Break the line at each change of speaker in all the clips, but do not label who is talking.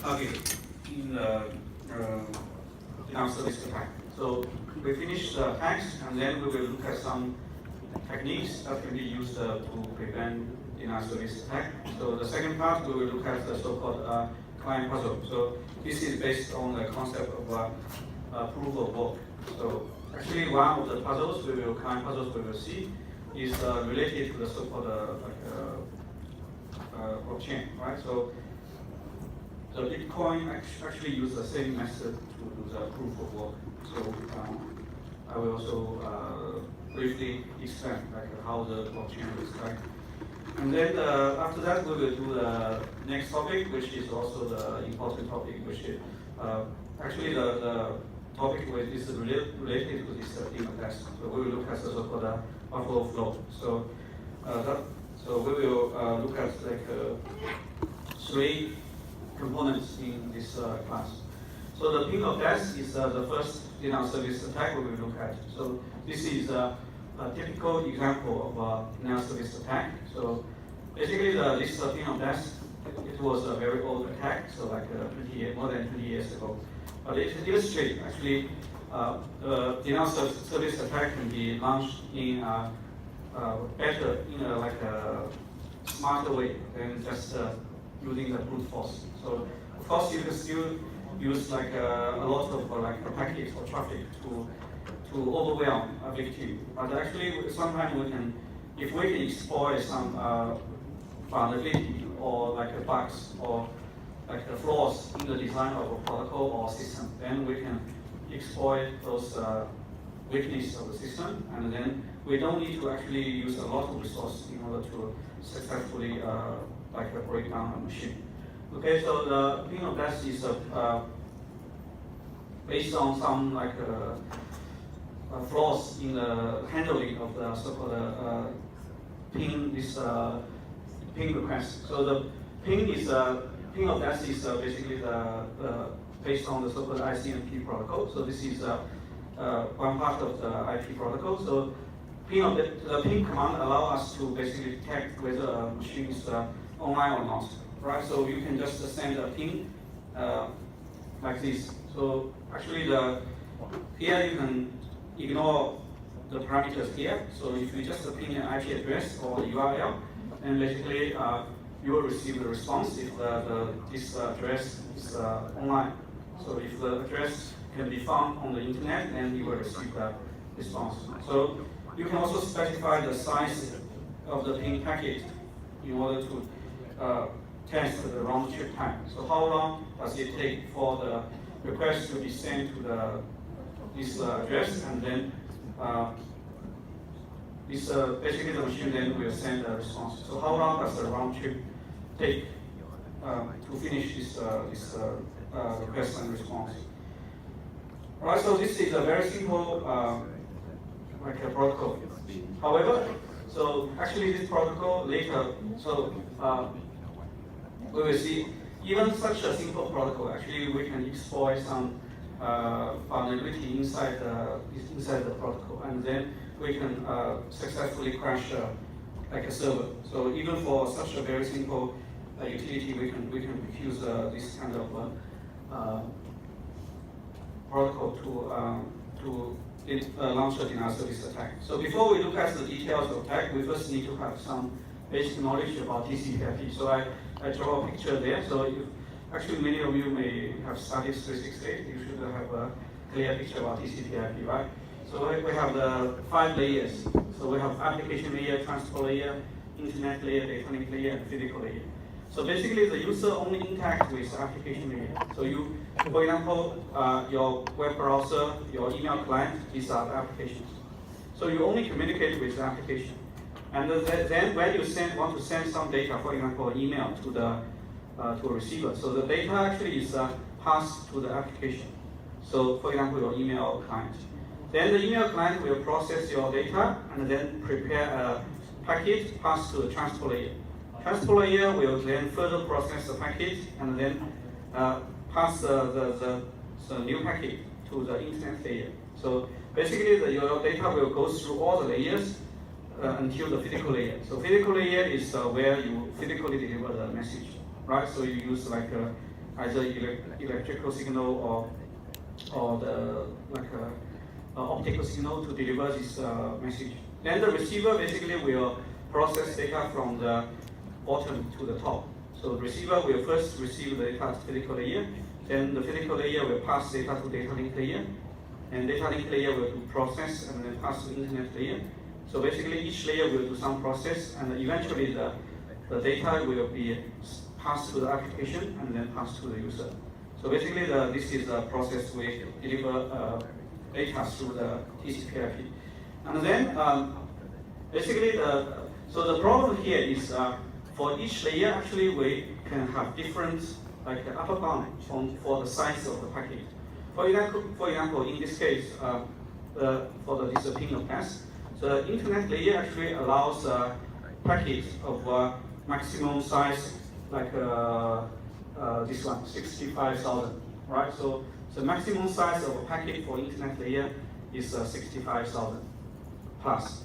target in the denial service attack. So we finish the attacks, and then we will look at some techniques that can be used to prevent denial service attack. So the second part, we will look at the so-called client puzzle. So this is based on the concept of proof of work. So actually, one of the puzzles client puzzles we will see is related to the so-called blockchain, right? So the Bitcoin actually use the same method to do the proof of work. So I will also briefly explain how the blockchain looks like. And then after that, we will do the next topic, which is also the important topic, which is actually the topic which is related to this theme of test. So we will look at the so-called Buffalo flow. So we will look at three components in this class. So the pin of death is the first denial service attack we will look at. So this is a typical example of a denial service attack. So basically, this pin of death, it was a very old attack, so more than 20 years ago. But it illustrates actually the denial service attack can be launched in a smarter way than just using the brute force. So of course you can still use a lot of packets or traffic to overwhelm a victim. But actually sometimes if we can exploit some vulnerability or bugs or flaws in the design of a protocol or system, then we can exploit those weaknesses of the system, and then we don't need to actually use a lot of resources in order to successfully break down a machine. Okay, so the pin of death is based on some flaws in the handling of the so-called pin request. So the pin of death is basically based on the so-called ICMP protocol. So this is one part of the IP protocol. So the pin command allows us to basically detect whether a machine is online or not, right? So you can just send a pin like this. So actually, here you can ignore the parameters here. So if you just pin an IP address or URL, then basically you will receive the response if this address is online. So if the address can be found on the internet, then you will receive the response. So you can also specify the size of the pin packet in order to test the round trip time. So how long does it take for the request to be sent to this address, and then basically the machine then will send a response. So how long does the round trip take to finish this request and response? All right, so this is a very simple a protocol. However, so actually this protocol later, so we will see even such a simple protocol, actually we can exploit some vulnerability inside the protocol, and then we can successfully crash a server. So even for such a very simple utility, we can use this kind of protocol to launch a denial service attack. So before we look at the details of attack, we first need to have some basic knowledge about TCP/IP. So I draw a picture there. So actually many of you may have studied 368. You should have a clear picture about TCP/IP, right? So we have the 5 layers. So we have application layer, transport layer, internet layer, data link layer, and physical layer. So basically, the user only interacts with the application layer. So for example, your web browser, your email client, these are the applications. So you only communicate with the application. And then when you want to send some data, for example, email to a receiver, so the data actually is passed to the application. So for example, your email client. Then the email client will process your data and then prepare a packet passed to the transport layer. Transport layer will then further process the packet and then pass the new packet to the internet layer. So basically, your data will go through all the layers until the physical layer. So physical layer is where you physically deliver the message, right? So you use either electrical signal or the optical signal to deliver this message. Then the receiver basically will process data from the bottom to the top. So the receiver will first receive the data to physical layer, then the physical layer will pass data to data link layer, and data link layer will do process and then pass to internet layer. So basically each layer will do some process, and eventually the data will be passed to the application and then passed to the user. So basically this is the process we deliver data through the TCP/IP. And then basically so the problem here is for each layer actually we can have different upper bound for the size of the packet. For example, in this case, for this pin of class, the internet layer actually allows packets of maximum size like this one, 65,000, right? So the maximum size of a packet for internet layer is 65,000 plus.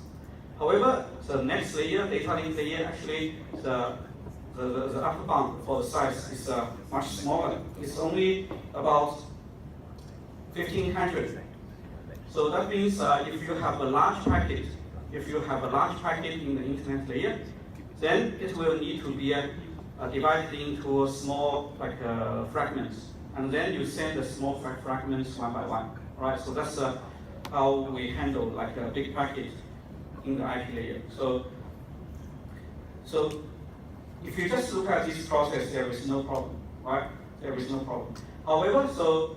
However, the next layer, data link layer, actually the upper bound for the size is much smaller. It's only about 1,500. So that means if you have a large packet, in the internet layer, then it will need to be divided into small fragments, and then you send the small fragments one by one, right? So that's how we handle a big packet in the IP layer. So if you just look at this process, there is no problem, right? There is no problem. However, so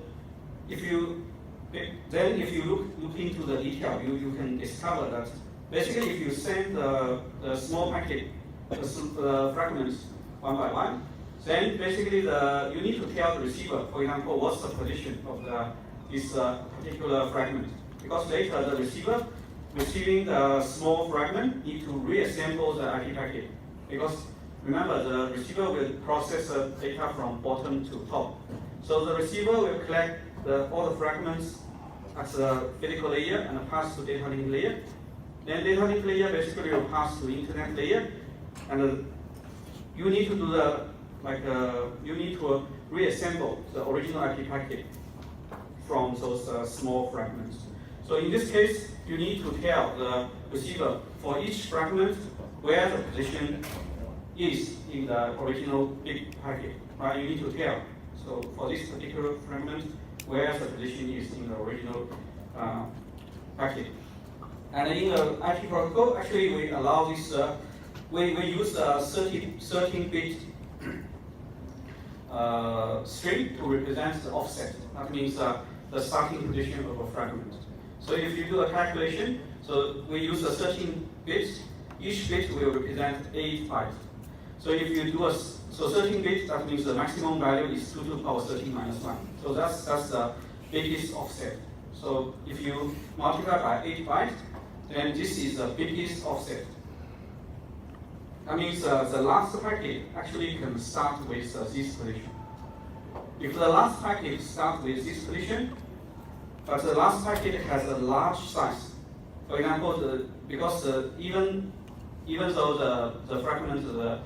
if you look into the detail, you can discover that basically if you send the small packet, the fragments one by one, then basically you need to tell the receiver, for example, what's the position of this particular fragment. Because later the receiver receiving the small fragment need to reassemble the IP packet. Because remember, the receiver will process the data from bottom to top. So the receiver will collect all the fragments at the physical layer and pass to data link layer. Then data link layer basically will pass to internet layer, and you need to do you need to reassemble the original IP packet from those small fragments. So in this case, you need to tell the receiver for each fragment where the position is in the original big packet, right? You need to tell. So for this particular fragment, where the position is in the original packet. And in the IP protocol, actually we allow this, we use a 13-bit string to represent the offset. That means the starting position of a fragment. So if you do a calculation, so we use a 13 bits, each bit will represent 8 bytes. So if you do 13 bits, that means the maximum value is 2 to the power 13 minus 1. So that's the biggest offset. So if you multiply by 8 bytes, then this is the biggest offset. That means the last packet actually can start with this position. If the last packet starts with this position, but the last packet has a large size. For example, because even though the fragment, the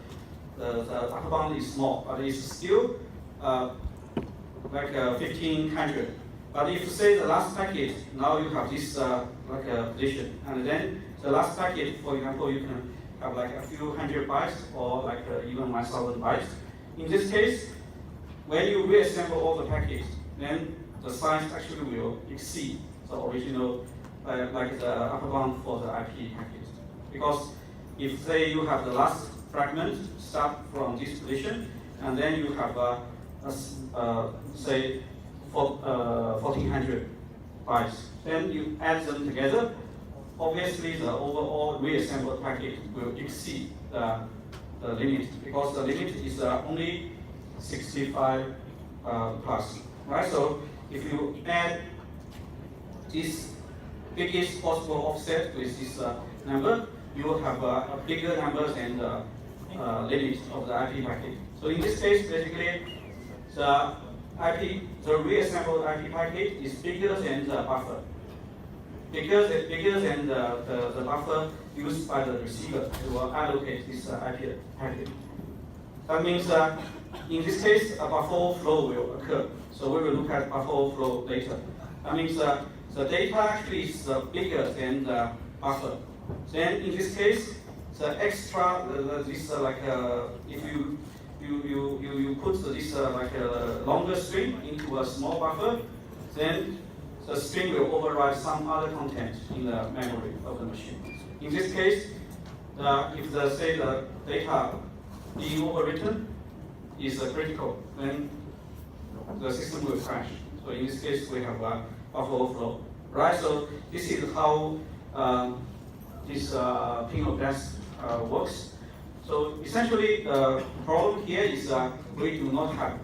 upper bound is small, but it's still 1,500. But if you say the last packet, now you have this position, and then the last packet, for example, you can have a few hundred bytes or even 1,000 bytes. In this case, when you reassemble all the packets, then the size actually will exceed the original, the upper bound for the IP packet. Because if say you have the last fragment start from this position, and then you have say 1,400 bytes, then you add them together, obviously the overall reassembled packet will exceed the limit, because the limit is only 65 plus, right? So if you add this biggest possible offset with this number, you will have a bigger number than the limit of the IP packet. So in this case, basically, the reassembled IP packet is bigger than the buffer. Bigger than the buffer used by the receiver to allocate this IP packet. That means in this case, a buffer overflow will occur. So we will look at buffer overflow later. That means the data actually is bigger than the buffer. Then in this case, the extra, if you put this longer string into a small buffer, then the string will override some other content in the memory of the machine. In this case, if say the data being overwritten is critical, then the system will crash. So in this case, we have a buffer overflow, right? So this is how this pin of death works. So essentially, the problem here is we do not have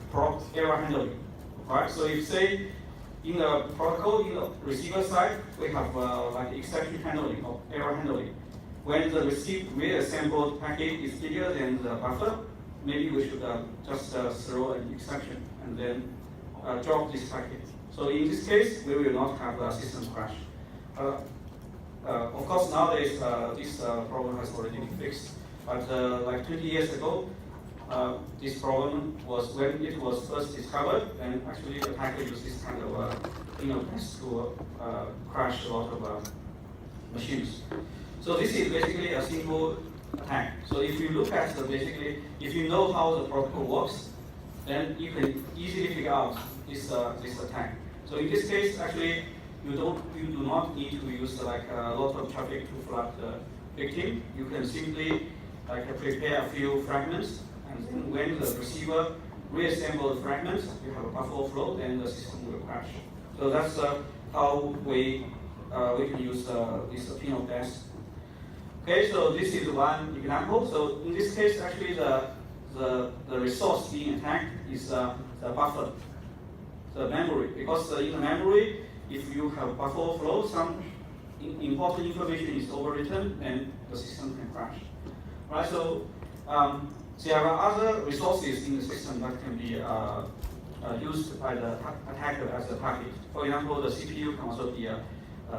error handling, right? So if say in the protocol, in the receiver side, we have exception handling or error handling. When the reassembled packet is bigger than the buffer, maybe we should just throw an exception and then drop this packet. So in this case, we will not have a system crash. Of course, nowadays this problem has already been fixed. But like 20 years ago, this problem was when it was first discovered, and actually the attacker used this kind of test to crash a lot of machines. So this is basically a simple attack. So if you look at if you know how the protocol works, then you can easily figure out this attack. So in this case, actually, you do not need to use a lot of traffic to flood the victim. You can simply prepare a few fragments, and then when the receiver reassembles the fragments, you have a buffer overflow, then the system will crash. So that's how we can use this pin of death. Okay, so this is one example. So in this case, actually the resource being attacked is the buffer, the memory, because in the memory, if you have buffer overflow, some important information is overwritten, and the system can crash. Right, so there are other resources in the system that can be used by the attacker as a target. For example, the CPU can also be a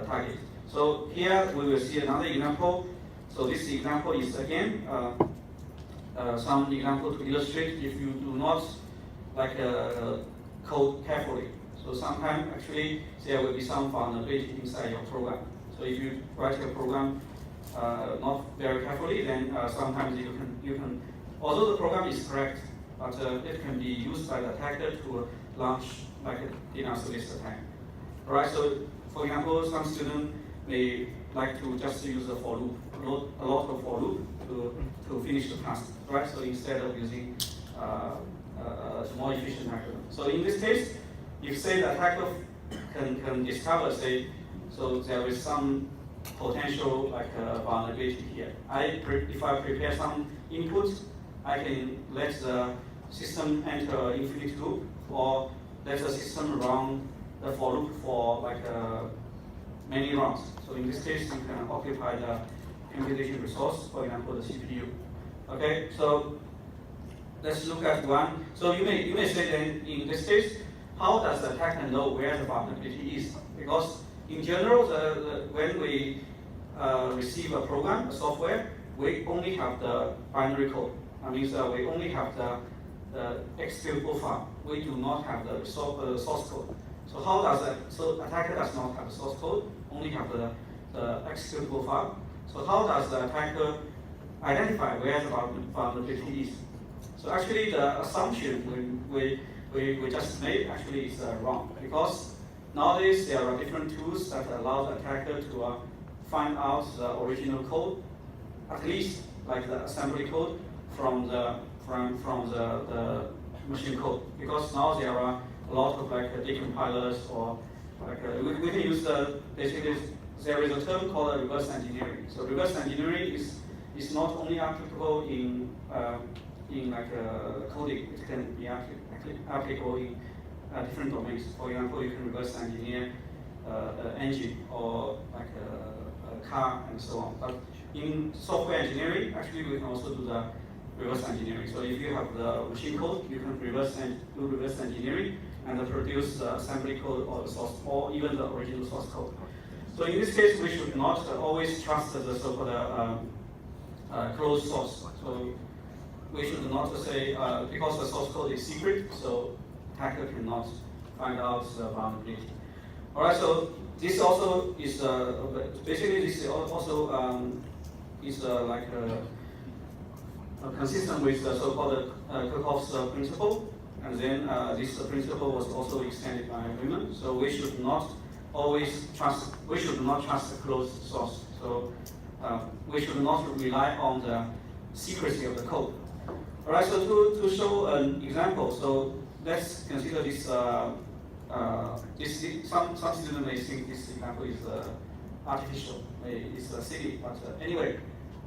target. So here we will see another example. So this example is again some example to illustrate if you do not code carefully. So sometimes actually there will be some vulnerability inside your program. So if you write your program not very carefully, then sometimes you can, although the program is correct, but it can be used by the attacker to launch like a DNS service attack. Right. So for example, some students may like to just use a for loop, a lot of for loop to finish the task. Right. So instead of using a more efficient algorithm. So in this case, if say the attacker can discover, say, so there is some potential vulnerability here. If I prepare some inputs, I can let the system enter infinite loop, or let the system run the for loop for many runs. So in this case, you can occupy the computation resource, for example, the CPU. Okay, so let's look at one. So you may say then in this case, how does the attacker know where the vulnerability is? Because in general, when we receive a program, a software, we only have the binary code. That means we only have the executable file. We do not have the source code. So how does that? So attacker does not have the source code, only have the executable file. So how does the attacker identify where the vulnerability is? So actually, the assumption we just made actually is wrong, because nowadays there are different tools that allow the attacker to find out the original code, at least like the assembly code from the machine code. Because now there are a lot of decompilers, or we can use basically there is a term called reverse engineering. So reverse engineering is not only applicable in coding, it can be applicable in different domains. For example, you can reverse engineer an engine or a car and so on. But in software engineering, actually we can also do the reverse engineering. So if you have the machine code, you can do reverse engineering and produce the assembly code or the source, or even the original source code. So in this case, we should not always trust the so-called closed source. So we should not say, because the source code is secret, so hacker cannot find out the vulnerability. All right, so this also is, basically this is also is consistent with the so-called Kirchhoff's principle, and then this principle was also extended by agreement. So we should not trust the closed source. So we should not rely on the secrecy of the code. All right, so to show an example, so let's consider this. Some students may think this example is artificial, it's silly, but anyway,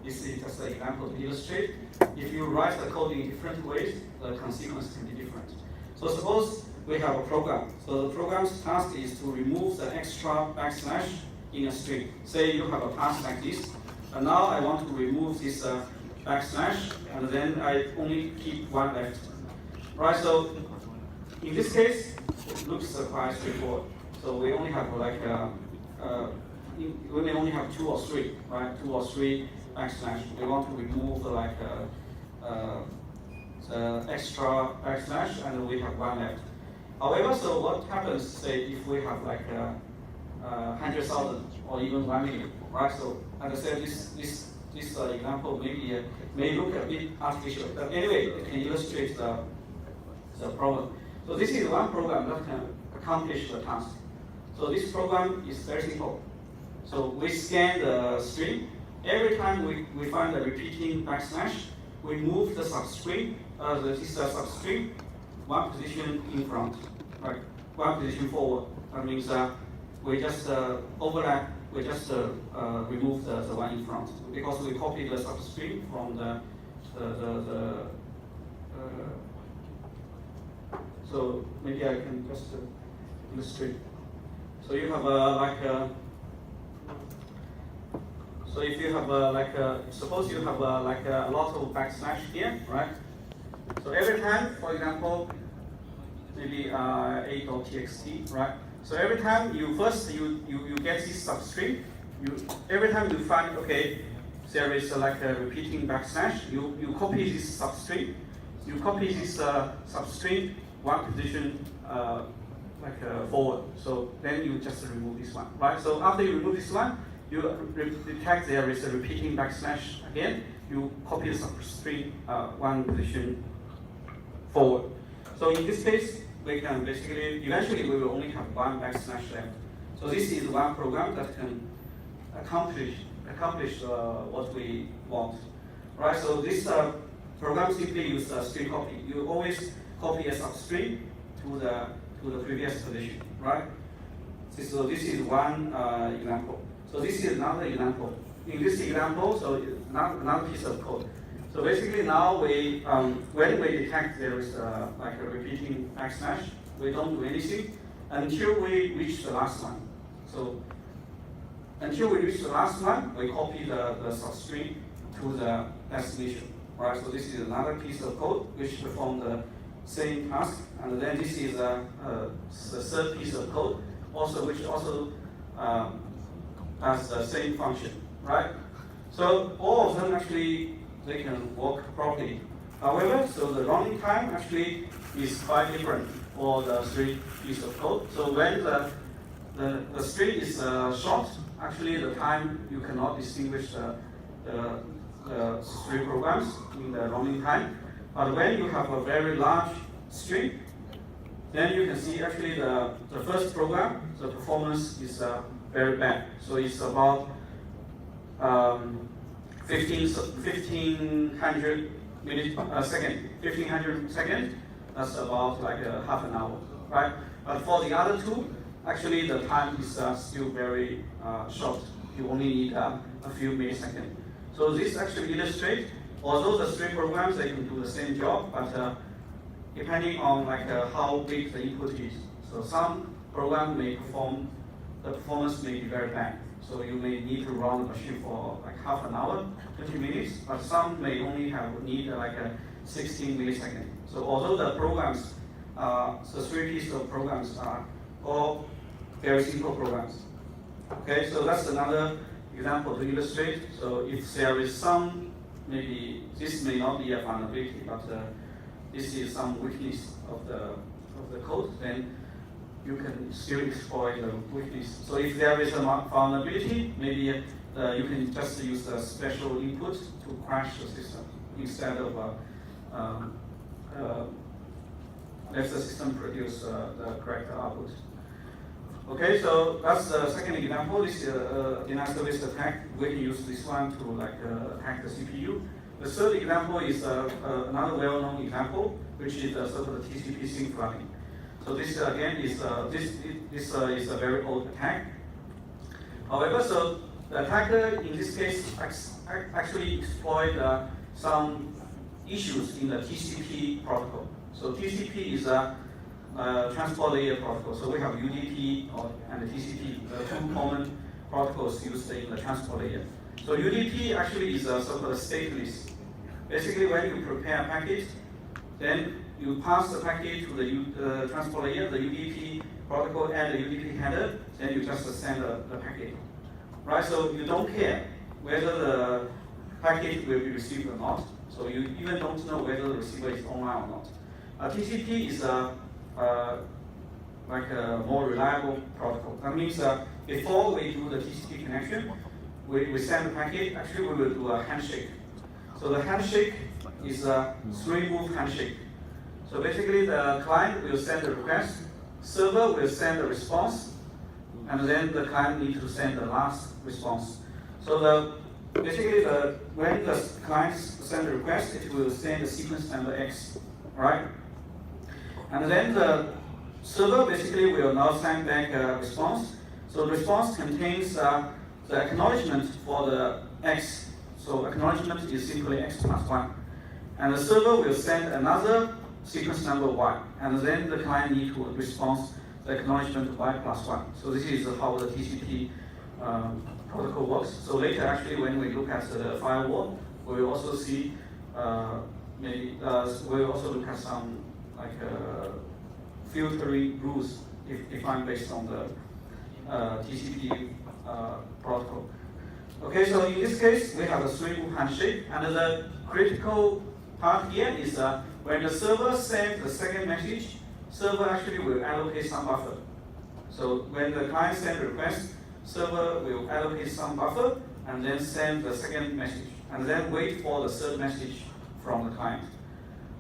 this is just an example to illustrate. If you write the code in different ways, the consequence can be different. So suppose we have a program. So the program's task is to remove the extra backslash in a string. Say you have a pass like this, and now I want to remove this backslash, and then I only keep one left. Right, so in this case, it looks quite straightforward. So we only have we may only have 2 or 3, right? 2 or 3 backslash. We want to remove the extra backslash, and we have 1 left. However, so what happens, say, if we have 100,000 or even 1 million, right? So, as I said, this example may look a bit artificial, but anyway, it can illustrate the problem. So this is one program that can accomplish the task. So this program is very simple. So we scan the string. Every time we find a repeating backslash, we move the substring, this substring, 1 position in front, right? 1 position forward. That means we just overlap, we just remove the one in front, because we copy the substring from so maybe I can just illustrate. So you have so if you have suppose you have a lot of backslash here, right? So every time, for example, maybe a.txt, right? So every time you get this substring, every time you find, okay, there is a repeating backslash, you copy this substring, substring 1 position forward. So then you just remove this one, right? So after you remove this one, you detect there is a repeating backslash again. You copy the substring 1 position forward. So in this case, we can basically, eventually we will only have 1 backslash left. So this is one program that can accomplish what we want, right? So this program simply uses string copy. You always copy a substring to the previous position, right? So this is one example. So this is another example. In this example, so another piece of code. So basically now we, when we detect there is a repeating backslash, we don't do anything until we reach the last one. So until we reach the last one, we copy the substring to the destination, right? So this is another piece of code which performs the same task, and then this is the third piece of code, which also has the same function, right? So all of them actually they can work properly. However, so the running time actually is quite different for the 3 pieces of code. So when the string is short, actually the time you cannot distinguish the 3 programs in the running time. But when you have a very large string, then you can see actually the first program, the performance is very bad. So it's about 1500 seconds. That's about half an hour, right? But for the other 2, actually the time is still very short. You only need a few milliseconds. So this actually illustrates, although the 3 programs they can do the same job, but depending on how big the input is. So some program may the performance may be very bad. So you may need to run the machine for half an hour, 20 minutes, but some may only need 16 milliseconds. So although the programs, the 3 pieces of programs are all very simple programs. Okay, so that's another example to illustrate. So if there is some maybe this may not be a vulnerability, but this is some weakness of the code, then you can still exploit the weakness. So if there is a vulnerability, maybe you can just use the special input to crash the system instead of let the system produce the correct output. Okay, so that's the second example. This is a denial service attack. We can use this one to attack the CPU. The third example is another well-known example, which is sort of the TCP SYNC flooding. So this again is this is a very old attack. However, so the attacker in this case actually exploit some issues in the TCP protocol. So TCP is a transport layer protocol. So we have UDP and TCP, two common protocols used in the transport layer. So UDP actually is a sort of a stateless. Basically, when you prepare a packet, then you pass the packet to the transport layer, the UDP protocol and the UDP header, then you just send the packet. Right? So you don't care whether the packet will be received or not. So you even don't know whether the receiver is online or not. TCP is like a more reliable protocol. That means before we do the TCP connection, we send the packet. Actually, we will do a handshake. So the handshake is a 3-move handshake. So basically, the client will send the request, server will send the response, and then the client needs to send the last response. So basically, when the client sends the request, it will send the sequence number X, right? And then the server basically will now send back a response. So the response contains the acknowledgement for the X. So acknowledgement is simply X plus 1. And the server will send another sequence number Y. And then the client needs to respond the acknowledgement Y plus 1. So this is how the TCP protocol works. So later, actually, when we look at the firewall, we will also see we will also look at some filtering rules defined based on the TCP protocol. Okay, so in this case, we have a 3-move handshake, and the critical part here is when the server sends the second message, server actually will allocate some buffer. So when the client sends a request, server will allocate some buffer and then send the second message, and then wait for the third message from the client.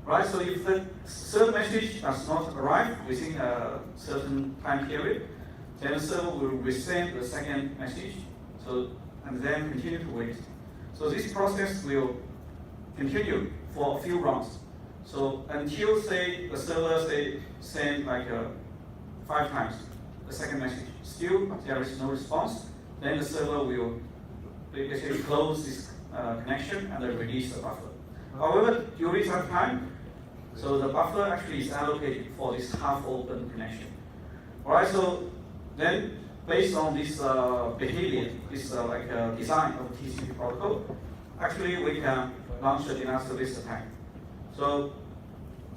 Right, so if the third message does not arrive within a certain time period, then the server will resend the second message, and then continue to wait. So this process will continue for a few rounds. So until, say, the server send 5 times the second message, still there is no response, then the server will basically close this connection and then release the buffer. However, during that time, so the buffer actually is allocated for this half-open connection. All right, so then based on this behavior, this design of the TCP protocol, actually we can launch a denial service attack. So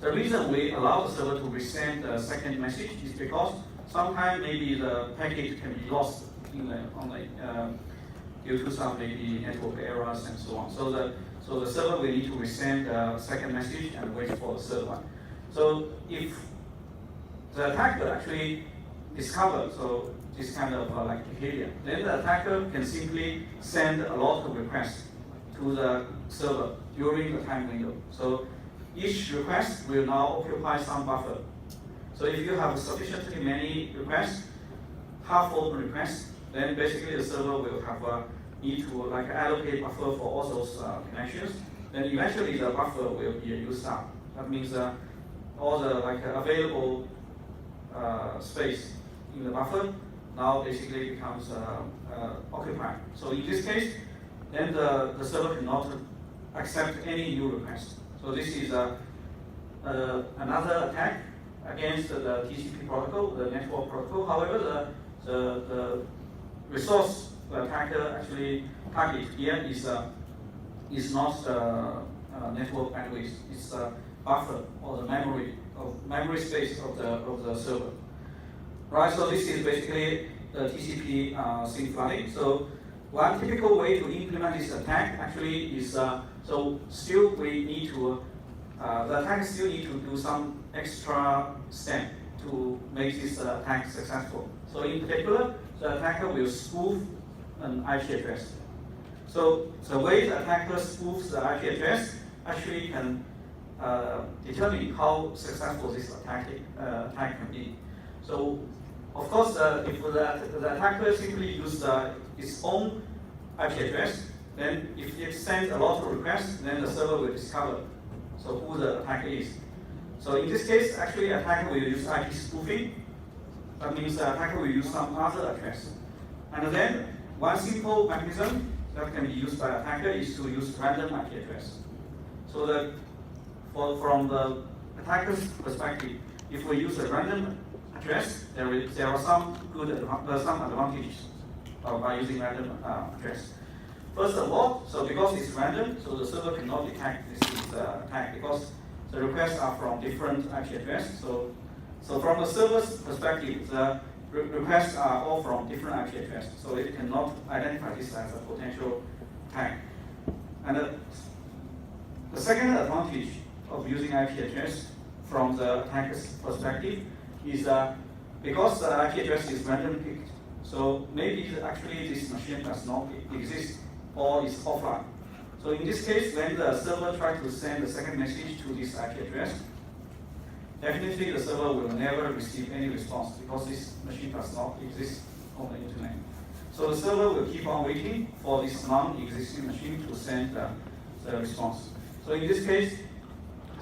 the reason we allow the server to resend the second message is because sometimes maybe the packet can be lost due to some maybe network errors and so on. So the server will need to resend the second message and wait for the third one. So if the attacker actually discovers this kind of behavior, then the attacker can simply send a lot of requests to the server during the time window. So each request will now occupy some buffer. So if you have sufficiently many requests, half-open requests, then basically the server will have need to allocate buffer for all those connections. Then eventually the buffer will be used up. That means all the available space in the buffer now basically becomes occupied. So in this case, then the server cannot accept any new request. So this is another attack against the TCP protocol, the network protocol. However, the resource the attacker actually target here is not the network bandwidth, it's the buffer or the memory space of the server. Right, so this is basically the TCP SYNC flooding. So one typical way to implement this attack actually is, so still we need to, the attacker still need to do some extra step to make this attack successful. So in particular, the attacker will spoof an IP address. So the way the attacker spoofs the IP address actually can determine how successful this attack can be. So of course, if the attacker simply uses its own IP address, then if it sends a lot of requests, then the server will discover so who the attacker is. So in this case, actually, attacker will use IP spoofing. That means the attacker will use some other address. And then one simple mechanism that can be used by attacker is to use random IP address. So that from the attacker's perspective, if we use a random address, there are some advantages by using random address. First of all, so because it's random, so the server cannot detect this is attack because the requests are from different IP address. So from the server's perspective, the requests are all from different IP address, so it cannot identify this as a potential attack. And the second advantage of using IP address from the attacker's perspective is because the IP address is randomly picked, so maybe actually this machine does not exist or is offline. So in this case, when the server tries to send the second message to this IP address, definitely the server will never receive any response because this machine does not exist on the internet. So the server will keep on waiting for this non-existing machine to send the response. So in this case,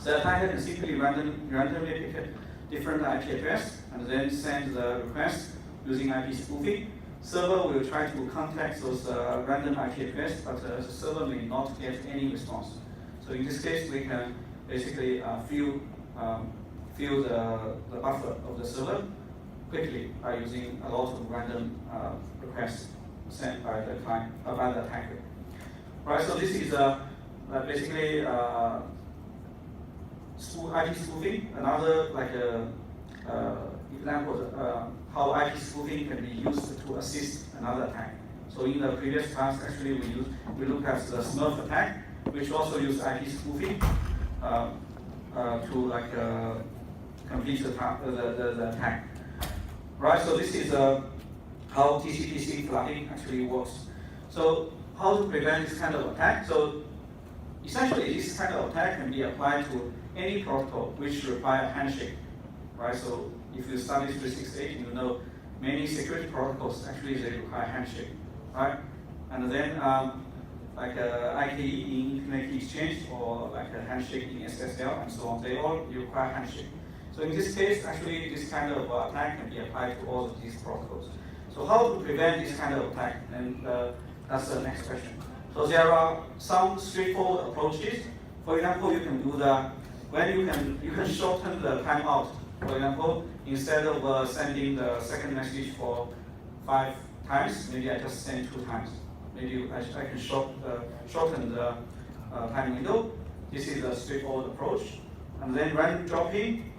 the attacker can simply randomly pick a different IP address and then send the request using IP spoofing. Server will try to contact those random IP address, but the server may not get any response. So in this case, we can basically fill the buffer of the server quickly by using a lot of random requests sent by the client, by the attacker. Right. So this is basically IP spoofing. Another example how IP spoofing can be used to assist another attack. So in the previous class, actually we looked at the Smurf attack, which also used IP spoofing to complete the attack. Right. So this is how TCP/IP flagging actually works. So how to prevent this kind of attack? So essentially, this kind of attack can be applied to any protocol which require handshake. Right. So if you study 368, you know many security protocols actually they require handshake, right? And then like IKE in Internet Key Exchange or like a handshake in SSL and so on, they all require handshake. So in this case, actually this kind of attack can be applied to all of these protocols. So how to prevent this kind of attack? And that's the next question. So there are some straightforward approaches. For example, you can do you can shorten the timeout. For example, instead of sending the second message for 5 times, maybe I just send 2 times. Maybe I can shorten the time window. This is a straightforward approach. And then random dropping.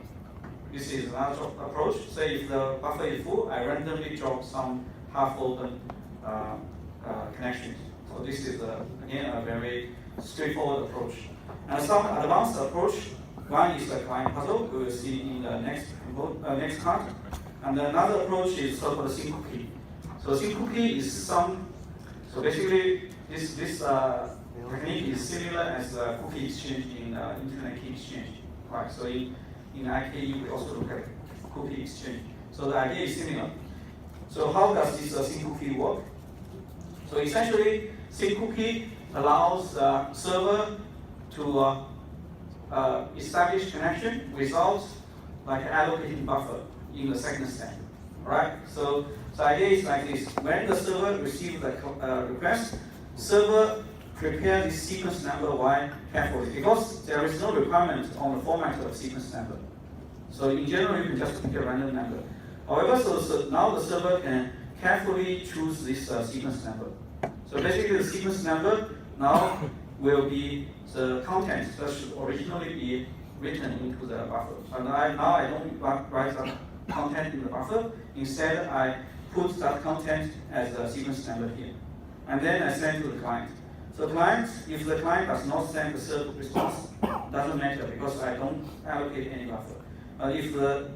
This is another approach. Say if the buffer is full, I randomly drop some half-open connections. So this is again a very straightforward approach. And some advanced approach. One is the client puzzle, we will see in the next part. And another approach is so-called sync cookie. So sync cookie is so basically this technique is similar as cookie exchange in Internet Key Exchange. Right. So in IKE we also look at cookie exchange. So the idea is similar. So how does this sync cookie work? So essentially, sync cookie allows the server to establish connection without allocating buffer in the second step, right? So the idea is like this: when the server receives the request, server prepare this sequence number carefully because there is no requirement on the format of sequence number. So in general, you can just pick a random number. However, so now the server can carefully choose this sequence number. So basically, the sequence number now will be the content that should originally be written into the buffer. And now I don't write that content in the buffer. Instead, I put that content as a sequence number here. and then I send to the client. So client, if the client does not send the served response, doesn't matter because I don't allocate any buffer. If the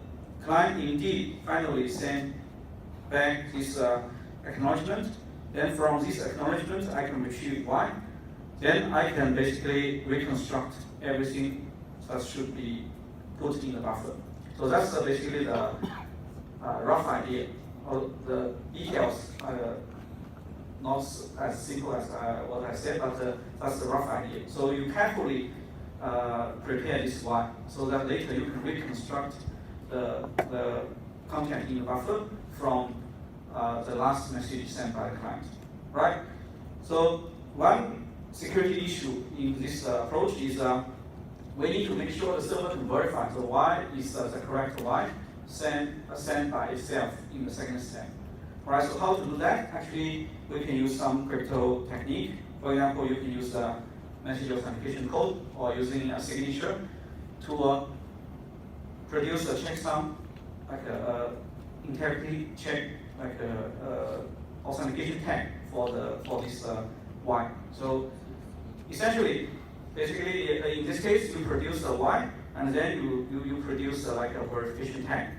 client indeed finally send back this acknowledgement, then from this acknowledgement I can retrieve Y. Then I can basically reconstruct everything that should be put in the buffer. So that's basically the rough idea. Or the details are not as simple as what I said, but that's the rough idea. So you carefully prepare this Y so that later you can reconstruct the content in the buffer from the last message sent by the client, right? So one security issue in this approach is we need to make sure the server can verify the Y is the correct Y sent by itself in the second step. Right, so how to do that? Actually, we can use some crypto technique. For example, you can use the message authentication code or using a signature to produce a checksum, like a integrity check, like a authentication tag for this Y. So essentially, basically, in this case, you produce a Y, and then you produce like a verification tag.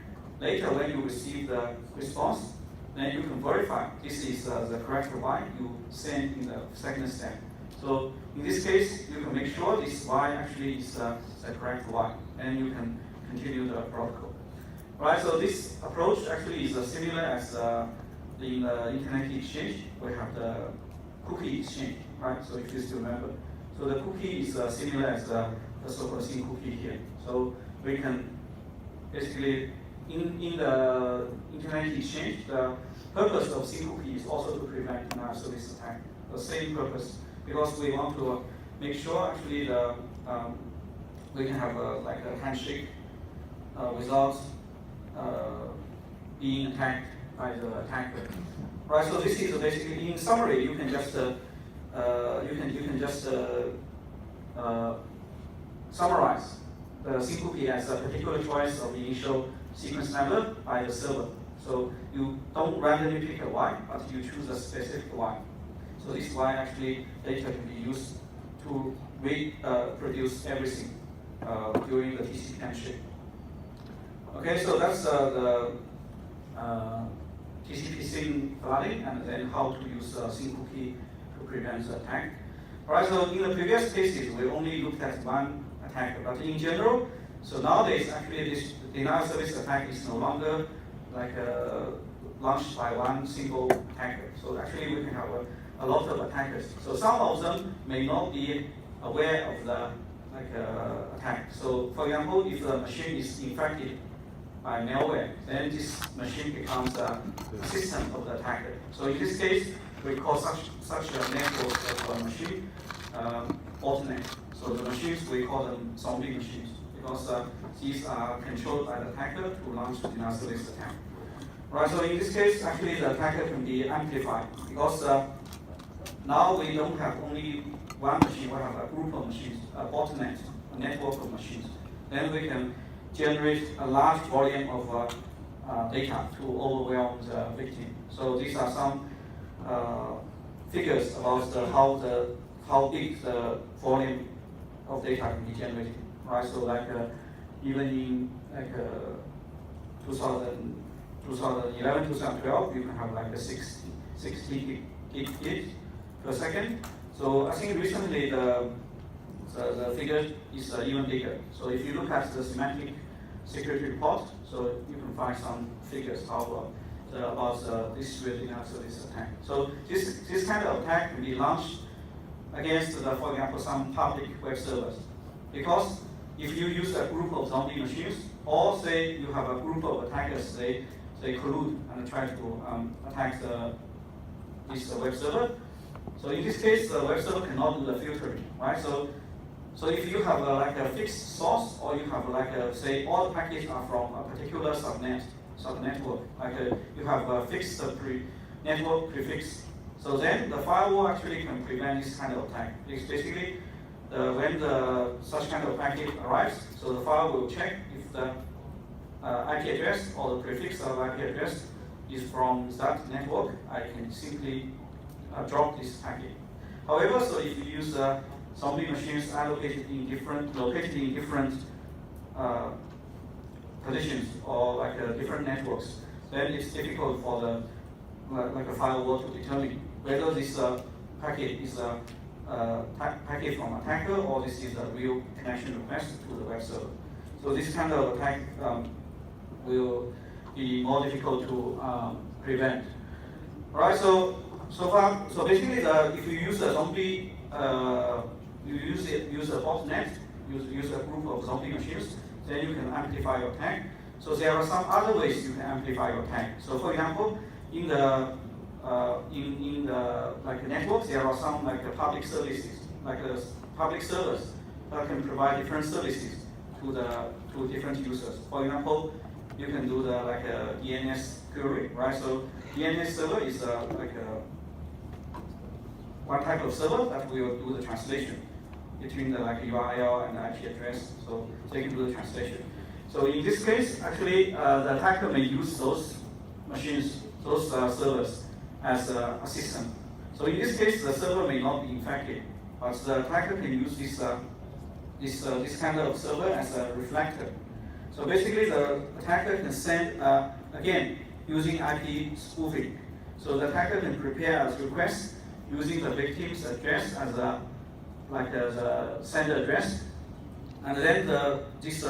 Later, when you receive the response, then you can verify this is the correct Y you send in the second step. So in this case, you can make sure this Y actually is the correct Y, and you can continue the protocol. Right, so this approach actually is similar as in the internet exchange. We have the cookie exchange, right? So if you still remember. So the cookie is similar as the so-called sync cookie here. So we can basically, in the internet exchange, the purpose of sync cookie is also to prevent denial of service attack. The same purpose, because we want to make sure actually we can have like a handshake without being attacked by the attacker. Right. So this is basically, in summary, you can just summarize the sync cookie as a particular choice of the initial sequence number by the server. So you don't randomly pick a Y, but you choose a specific Y. So this Y actually later can be used to reproduce everything during the TCP handshake. Okay, so that's the TCP SYN flooding, and then how to use sync cookie to prevent the attack. Alright, so in the previous cases, we only looked at one attacker, but in general, so nowadays actually this denial of service attack is no longer like launched by one single attacker. So actually we can have a lot of attackers. So some of them may not be aware of the attack. So for example, if the machine is infected by malware, then this machine becomes a system of the attacker. So in this case, we call such a network of machine alternate. So the machines, we call them zombie machines, because these are controlled by the attacker to launch the denial of service attack. Right, so in this case, actually the attacker can be amplified, because now we don't have only one machine, we have a group of machines, a botnet, a network of machines. Then we can generate a large volume of data to overwhelm the victim. So these are some figures about how big the volume of data can be generated. Right, so like even in like 2011, 2012, you can have like a 60 gig per second. So I think recently the figure is even bigger. So if you look at the semantic security report, so you can find some figures about distributed denial of service attack. So this kind of attack can be launched against, for example, some public web servers. Because if you use a group of zombie machines, or say you have a group of attackers, they collude and try to attack this web server. So in this case, the web server cannot do the filtering, right? So if you have like a fixed source, or you have like say all the packets are from a particular subnetwork, like you have a fixed network prefix. So then the firewall actually can prevent this kind of attack. It's basically when such kind of packet arrives, so the firewall will check if the IP address or the prefix of IP address is from that network. I can simply drop this packet. However, so if you use zombie machines located in different positions or like different networks, then it's difficult for the like a firewall to determine whether this packet is a packet from attacker or this is a real connection request to the web server. So this kind of attack will be more difficult to prevent. All right. So basically, if you use a zombie, you use a botnet, use a group of zombie machines, then you can amplify your attack. So there are some other ways you can amplify your attack. So for example, in the like networks, there are some like public services, like public servers that can provide different services to different users. For example, you can do the like a DNS query, right? So DNS server is like one type of server that will do the translation between the like URL and the IP address. So they can do the translation. So in this case, actually, the attacker may use those machines, those servers as a system. So in this case, the server may not be infected, but the attacker can use this kind of server as a reflector. So basically, the attacker can send, again, using IP spoofing. So the attacker can prepare a request using the victim's address as a sender address, and then this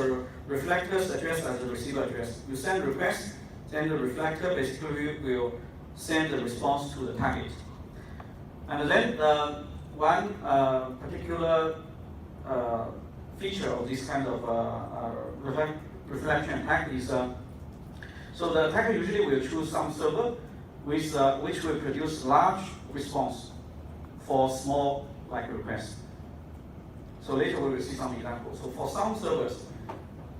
reflector's address as the receiver address. You send request, then the reflector basically will send the response to the target. And then one particular feature of this kind of reflection attack is, so the attacker usually will choose some server which will produce large response for small like requests. So later we will see some examples. So for some servers,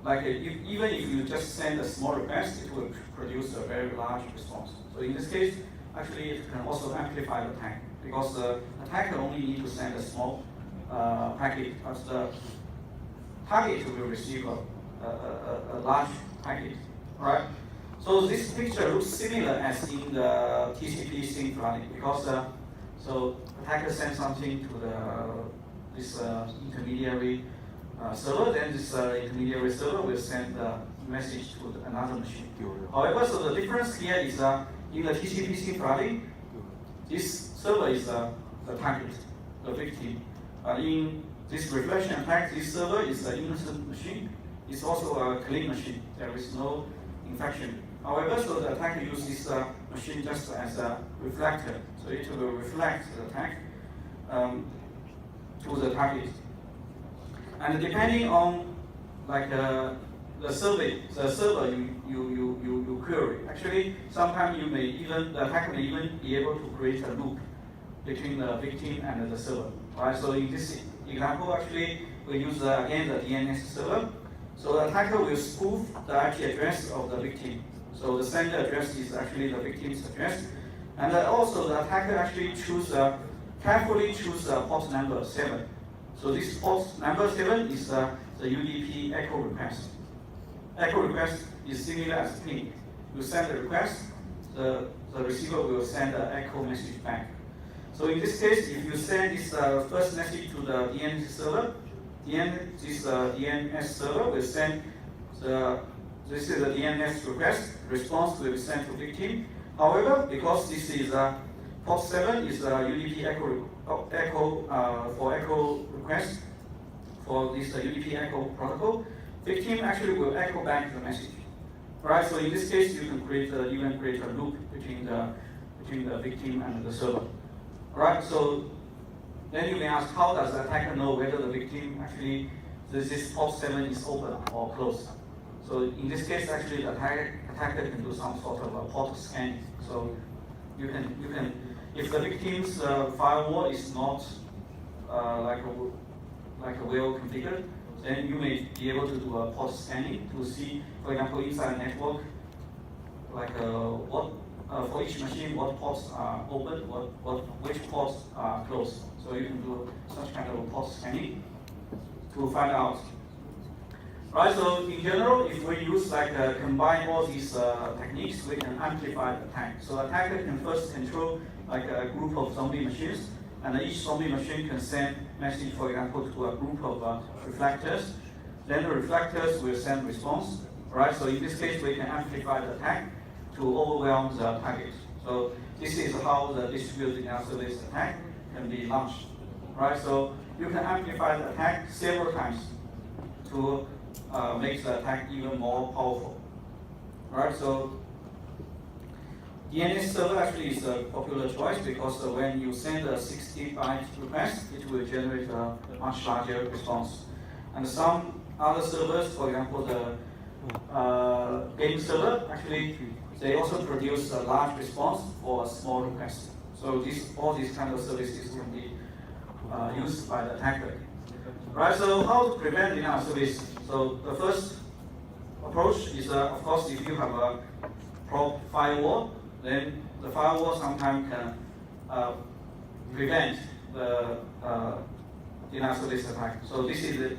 like even if you just send a small request, it will produce a very large response. So in this case, actually it can also amplify the attack because the attacker only need to send a small packet, but the target will receive a large packet, right? So this picture looks similar as in the TCP SYN flooding because so attacker sends something to this intermediary server, then this intermediary server will send the message to another machine. However, so the difference here is in the TCP SYN flooding, this server is the target, the victim. In this reflection attack, this server is an innocent machine. It's also a clean machine. There is no infection. However, so the attacker uses this machine just as a reflector. So it will reflect the attack to the target. And depending on like the server you query, actually sometimes the attacker may even be able to create a loop between the victim and the server. Right? So in this example, actually we use again the DNS server. So the attacker will spoof the IP address of the victim. So the sender address is actually the victim's address. And also the attacker actually carefully choose port number 7. So this port number 7 is the UDP echo request. Echo request is similar as ping. You send a request, the receiver will send an echo message back. So in this case, if you send this first message to the DNS server, this DNS server will send this is the DNS request. Response will be sent to victim. However, because this is port 7 is UDP echo for echo request for this UDP echo protocol, victim actually will echo back the message. Right. So in this case, you can create a loop between the victim and the server. Right. So then you may ask, how does the attacker know whether the victim actually this port 7 is open or closed? So in this case, actually, the attacker can do some sort of a port scanning. So you can if the victim's firewall is not like a well configured, then you may be able to do a port scanning to see, for example, inside a network, like what for each machine, what ports are open, which ports are closed. So you can do such kind of port scanning to find out Right, so in general, if we use combine all these techniques, we can amplify the attack. So attacker can first control like a group of zombie machines, and each zombie machine can send message, for example, to a group of reflectors. Then the reflectors will send response. Right, so in this case, we can amplify the attack to overwhelm the target. So this is how the distributed denial service attack can be launched. Right, so you can amplify the attack several times to make the attack even more powerful. Right, so DNS server actually is a popular choice because when you send a 60-byte request, it will generate a much larger response. And some other servers, for example, the game server, actually they also produce a large response for a small request. So all these kind of services can be used by the attacker. Right, so how to prevent denial of service? So the first approach is, of course, if you have a prop firewall, then the firewall sometimes can prevent the denial of service attack. So this is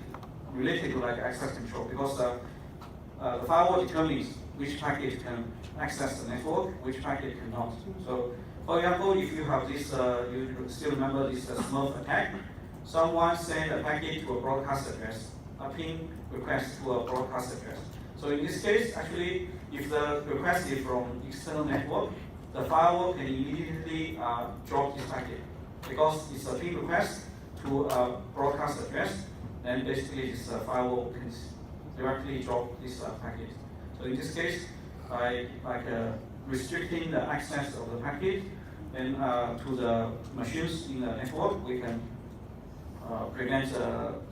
related to like access control because the firewall determines which packet can access the network, which packet cannot. So, for example, if you have this, you still remember this Smurf attack. Someone sent a packet to a broadcast address, a ping request to a broadcast address. So in this case, actually, if the request is from external network, the firewall can immediately drop this packet because it's a ping request to a broadcast address. Then basically, this firewall can directly drop this packet. So in this case, by restricting the access of the packet and to the machines in the network, we can prevent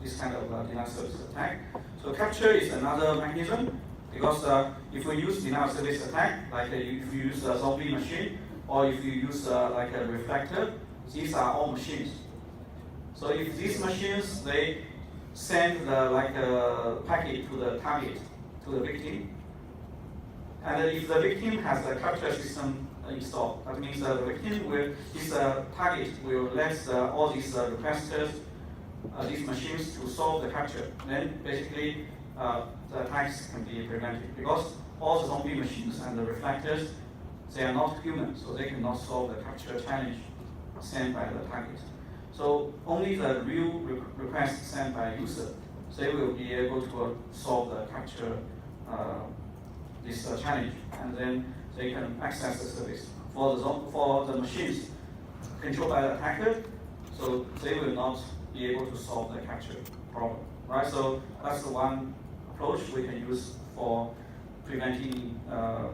this kind of denial of service attack. So capture is another mechanism because if we use denial of service attack, like if you use a zombie machine or if you use like a reflector, these are all machines. So if these machines they send the packet to the target, to the victim, and if the victim has a capture system installed, that means the victim will, this target will let all these requesters, these machines to solve the capture. Then basically the attacks can be prevented because all the zombie machines and the reflectors, they are not human, so they cannot solve the capture challenge sent by the target. So only the real request sent by a user, they will be able to solve the capture this challenge, and then they can access the service. For the machines controlled by the attacker, so they will not be able to solve the capture problem. Right? So that's the one approach we can use for preventing the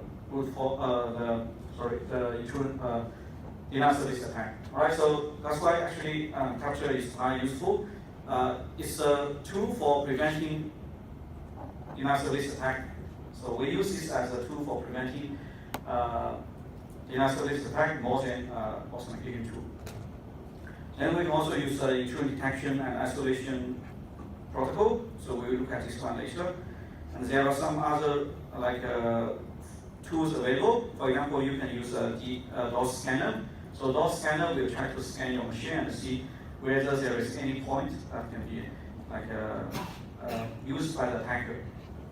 intrusion denial service attack. Alright, so that's why actually capture is very useful. It's a tool for preventing denial service attack. So we use this as a tool for preventing denial service attack more than authentication tool. Then we can also use intrusion detection and isolation protocol. So we will look at this one later. And there are some other tools available. For example, you can use a DOS scanner. So DOS scanner will try to scan your machine and see whether there is any point that can be used by the attacker.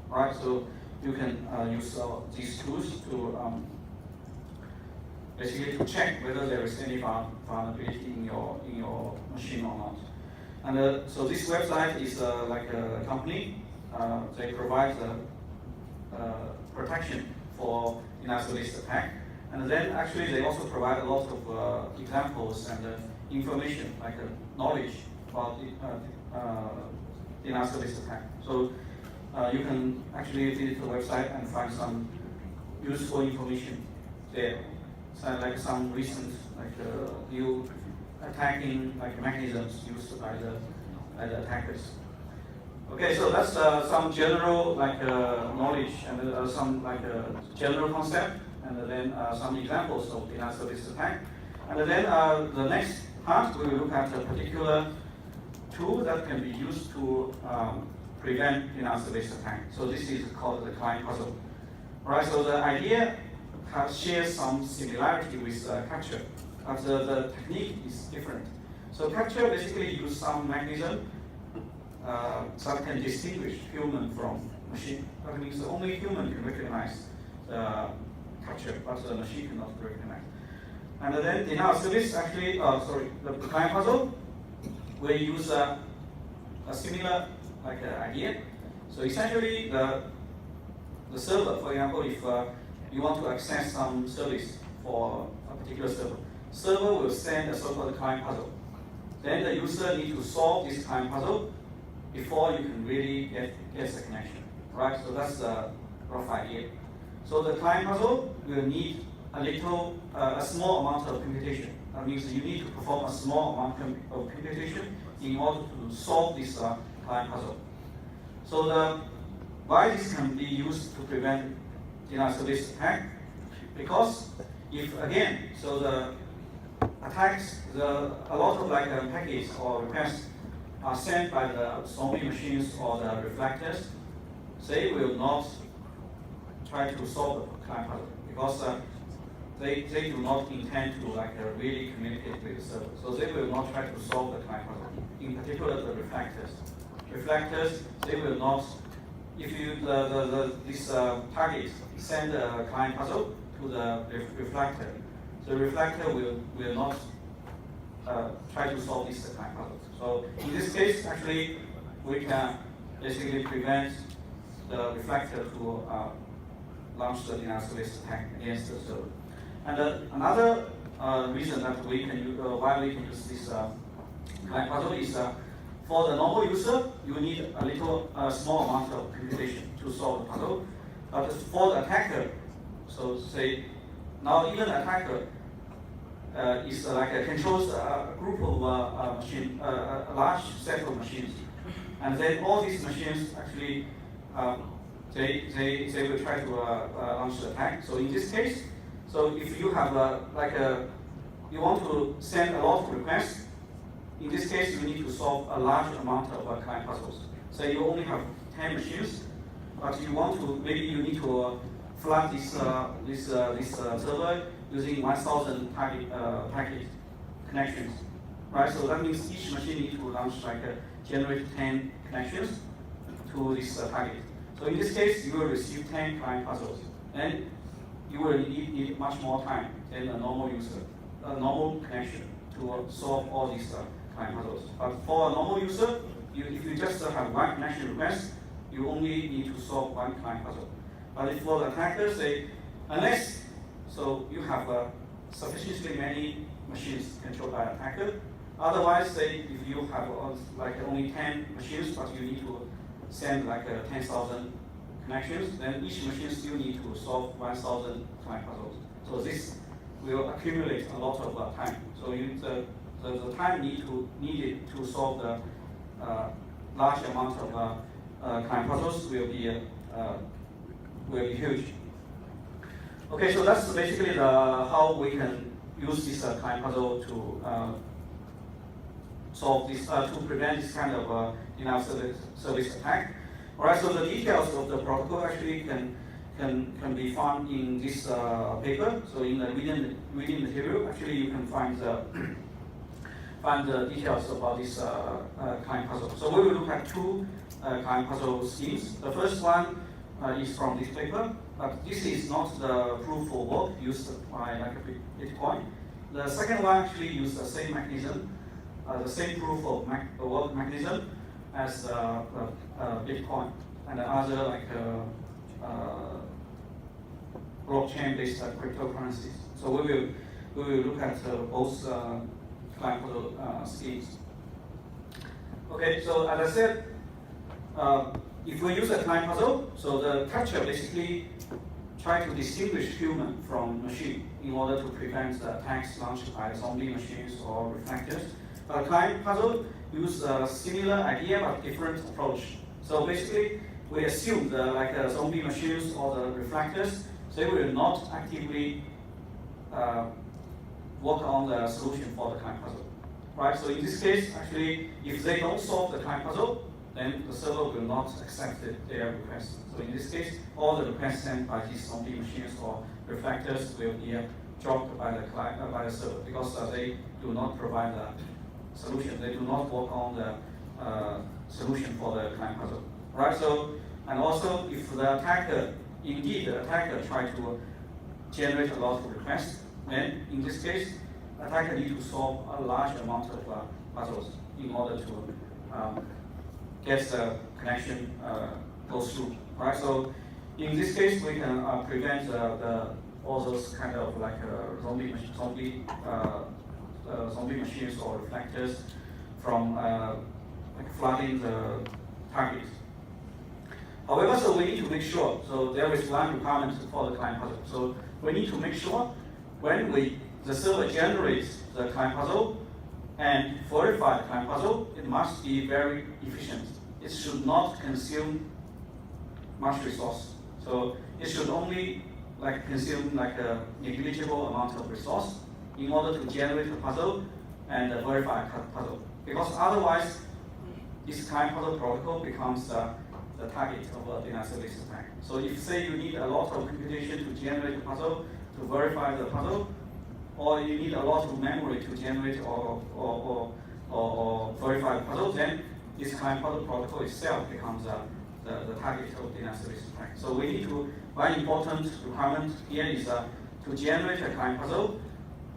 Right? So you can use these tools to basically to check whether there is any vulnerability in your machine or not. And so this website is like a company. They provide protection for denial service attack. And then actually they also provide a lot of examples and information, like knowledge about denial service attack. So you can actually visit the website and find some useful information there. So like some recent new attacking mechanisms used by the attackers. Okay, so that's some general knowledge and some general concept, and then some examples of denial service attack. And then the next part, we will look at a particular tool that can be used to prevent denial service attack. So this is called the client puzzle. All right, so the idea shares some similarity with capture, but the technique is different. So capture basically uses some mechanism that can distinguish human from machine. That means only human can recognize the capture, but the machine cannot recognize. And then denial service actually, the client puzzle, we use a similar idea. So essentially, the server, for example, if you want to access some service for a particular server will send a so-called client puzzle. Then the user needs to solve this client puzzle before you can really get the connection, right? So that's the rough idea. So the client puzzle will need a small amount of computation. That means you need to perform a small amount of computation in order to solve this client puzzle. So why this can be used to prevent denial service attack? Because if again, so the attacks, a lot of packets or requests are sent by the zombie machines or the reflectors, they will not try to solve the client puzzle because they do not intend to really communicate with the server. So they will not try to solve the client puzzle. In particular, the reflectors. Reflectors, they will not. If you this target send a client puzzle to the reflector, the reflector will not try to solve this client puzzle. So in this case, actually, we can basically prevent the reflector to launch the denial service attack against the server. And another reason that we can use, why we can use this client puzzle is for the normal user, you need a small amount of computation to solve the puzzle. But for the attacker, so say now even the attacker is controls a group of machine, a large set of machines, and then all these machines actually they will try to launch the attack. So in this case, so if you have you want to send a lot of requests, in this case you need to solve a large amount of client puzzles. So you only have 10 machines, but you want to you need to flood this server using 1,000 packet connections, right? So that means each machine needs to launch generate 10 connections to this packet. So in this case, you will receive 10 client puzzles, and you will need much more time than a normal user, a normal connection to solve all these client puzzles. But for a normal user, if you just have one connection request, you only need to solve one client puzzle. But if for the attackers, unless you have sufficiently many machines controlled by the attacker, otherwise, if you have only 10 machines, but you need to send 10,000 connections, then each machine still need to solve 1,000 client puzzles. So this will accumulate a lot of time. So the time needed to solve the large amount of client puzzles will be huge. Okay, so that's basically how we can use this client puzzle to solve this, to prevent this kind of denial service attack. All right, so the details of the protocol actually can be found in this paper. So in the reading material, actually you can find the details about this client puzzle. So we will look at two client puzzle schemes. The first one is from this paper, but this is not the proof of work used by Bitcoin. The second one actually used the same mechanism, the same proof of work mechanism as Bitcoin and other blockchain-based cryptocurrencies. So we will look at both client puzzle schemes. Okay, so as I said, if we use a client puzzle, so the capture basically try to distinguish human from machine in order to prevent the attacks launched by zombie machines or reflectors. But client puzzle use a similar idea but different approach. So basically, we assume the zombie machines or the reflectors, they will not actively work on the solution for the client puzzle, right? So in this case, actually, if they don't solve the client puzzle, then the server will not accept their request. So in this case, all the requests sent by these zombie machines or reflectors will be dropped by the client, by the server because they do not provide the solution. They do not work on the solution for the client puzzle, right? So, and also if the attacker, indeed the attacker try to generate a lot of requests, then in this case, attacker need to solve a large amount of puzzles in order to get the connection goes through, right? So in this case, we can prevent all those kind of like zombie machines or reflectors from like flooding the target. However, so we need to make sure, so there is one requirement for the client puzzle. So we need to make sure when the server generates the client puzzle and verify the client puzzle, it must be very efficient. It should not consume much resource. So it should only like consume like a negligible amount of resource in order to generate a puzzle and verify a puzzle. Because otherwise, this client puzzle protocol becomes the target of a denial service attack. So if say you need a lot of computation to generate a puzzle, to verify the puzzle, or you need a lot of memory to generate or verify the puzzle, then this client puzzle protocol itself becomes the target of denial service attack. So we need to, one important requirement here is to generate a client puzzle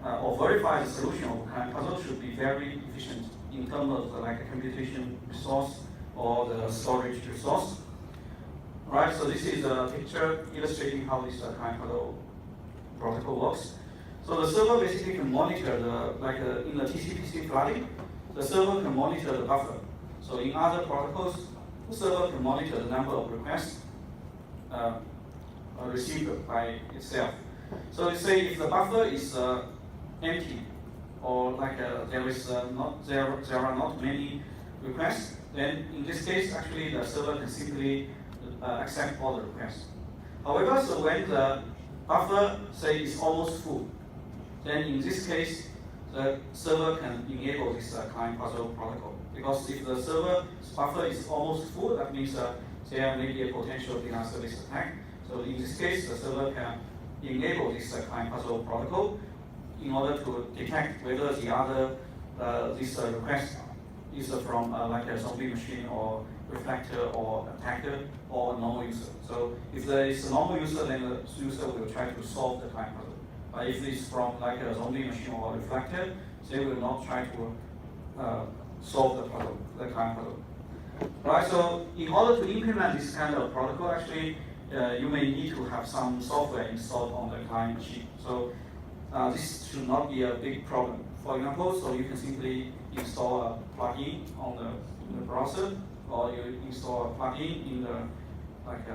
or verify the solution of a client puzzle should be very efficient in terms of like a computation resource or the storage resource. Right, so this is a picture illustrating how this client puzzle protocol works. So the server basically can monitor in the TCP/IP flooding, the server can monitor the buffer. So in other protocols, the server can monitor the number of requests received by itself. So let's say if the buffer is empty, or like there are not many requests, then in this case actually the server can simply accept all the requests. However, so when the buffer say is almost full, then in this case the server can enable this client puzzle protocol. Because if the server's buffer is almost full, that means there may be a potential denial service attack. So in this case, the server can enable this client puzzle protocol in order to detect whether the other this request is from like a zombie machine or reflector or attacker or a normal user. So if there is a normal user, then the user will try to solve the client puzzle. But if it's from like a zombie machine or a reflector, they will not try to solve the puzzle, the client puzzle. Right, so in order to implement this kind of protocol, actually, you may need to have some software installed on the client machine. So this should not be a big problem. For example, so you can simply install a plugin on the browser, or you install a plugin in the like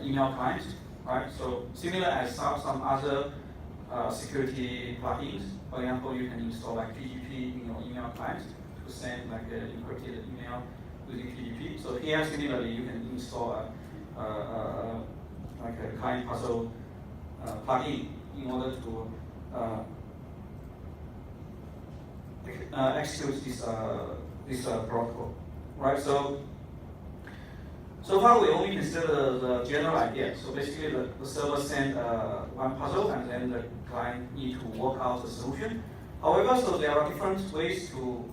email client, right? So similar as some other security plugins. For example, you can install like PGP in your email client to send like an encrypted email using PGP. So here, similarly, you can install like a client puzzle plugin in order to execute this protocol, right? So far we only consider the general idea. So basically, the server send one puzzle, and then the client need to work out the solution. However, so there are different ways to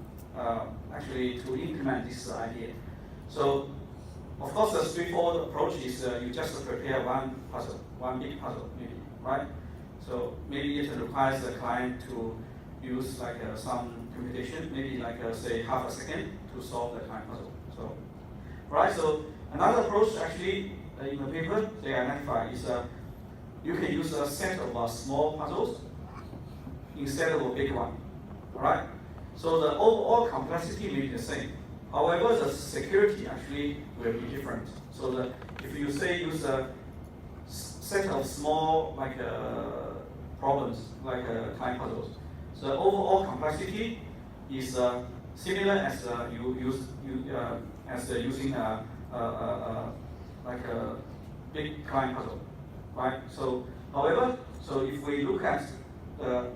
actually to implement this idea. So of course, the straightforward approach is you just prepare one puzzle, one big puzzle, maybe, right? So maybe it requires the client to use like some computation, maybe like say half a second to solve the client puzzle. So, right. So another approach actually in the paper they identify is you can use a set of small puzzles instead of a big one. All right. So the overall complexity may be the same. However, the security actually will be different. So if you say use a set of small like problems like client puzzles, so the overall complexity is similar as using like a big client puzzle, right? So, however, so if we look at the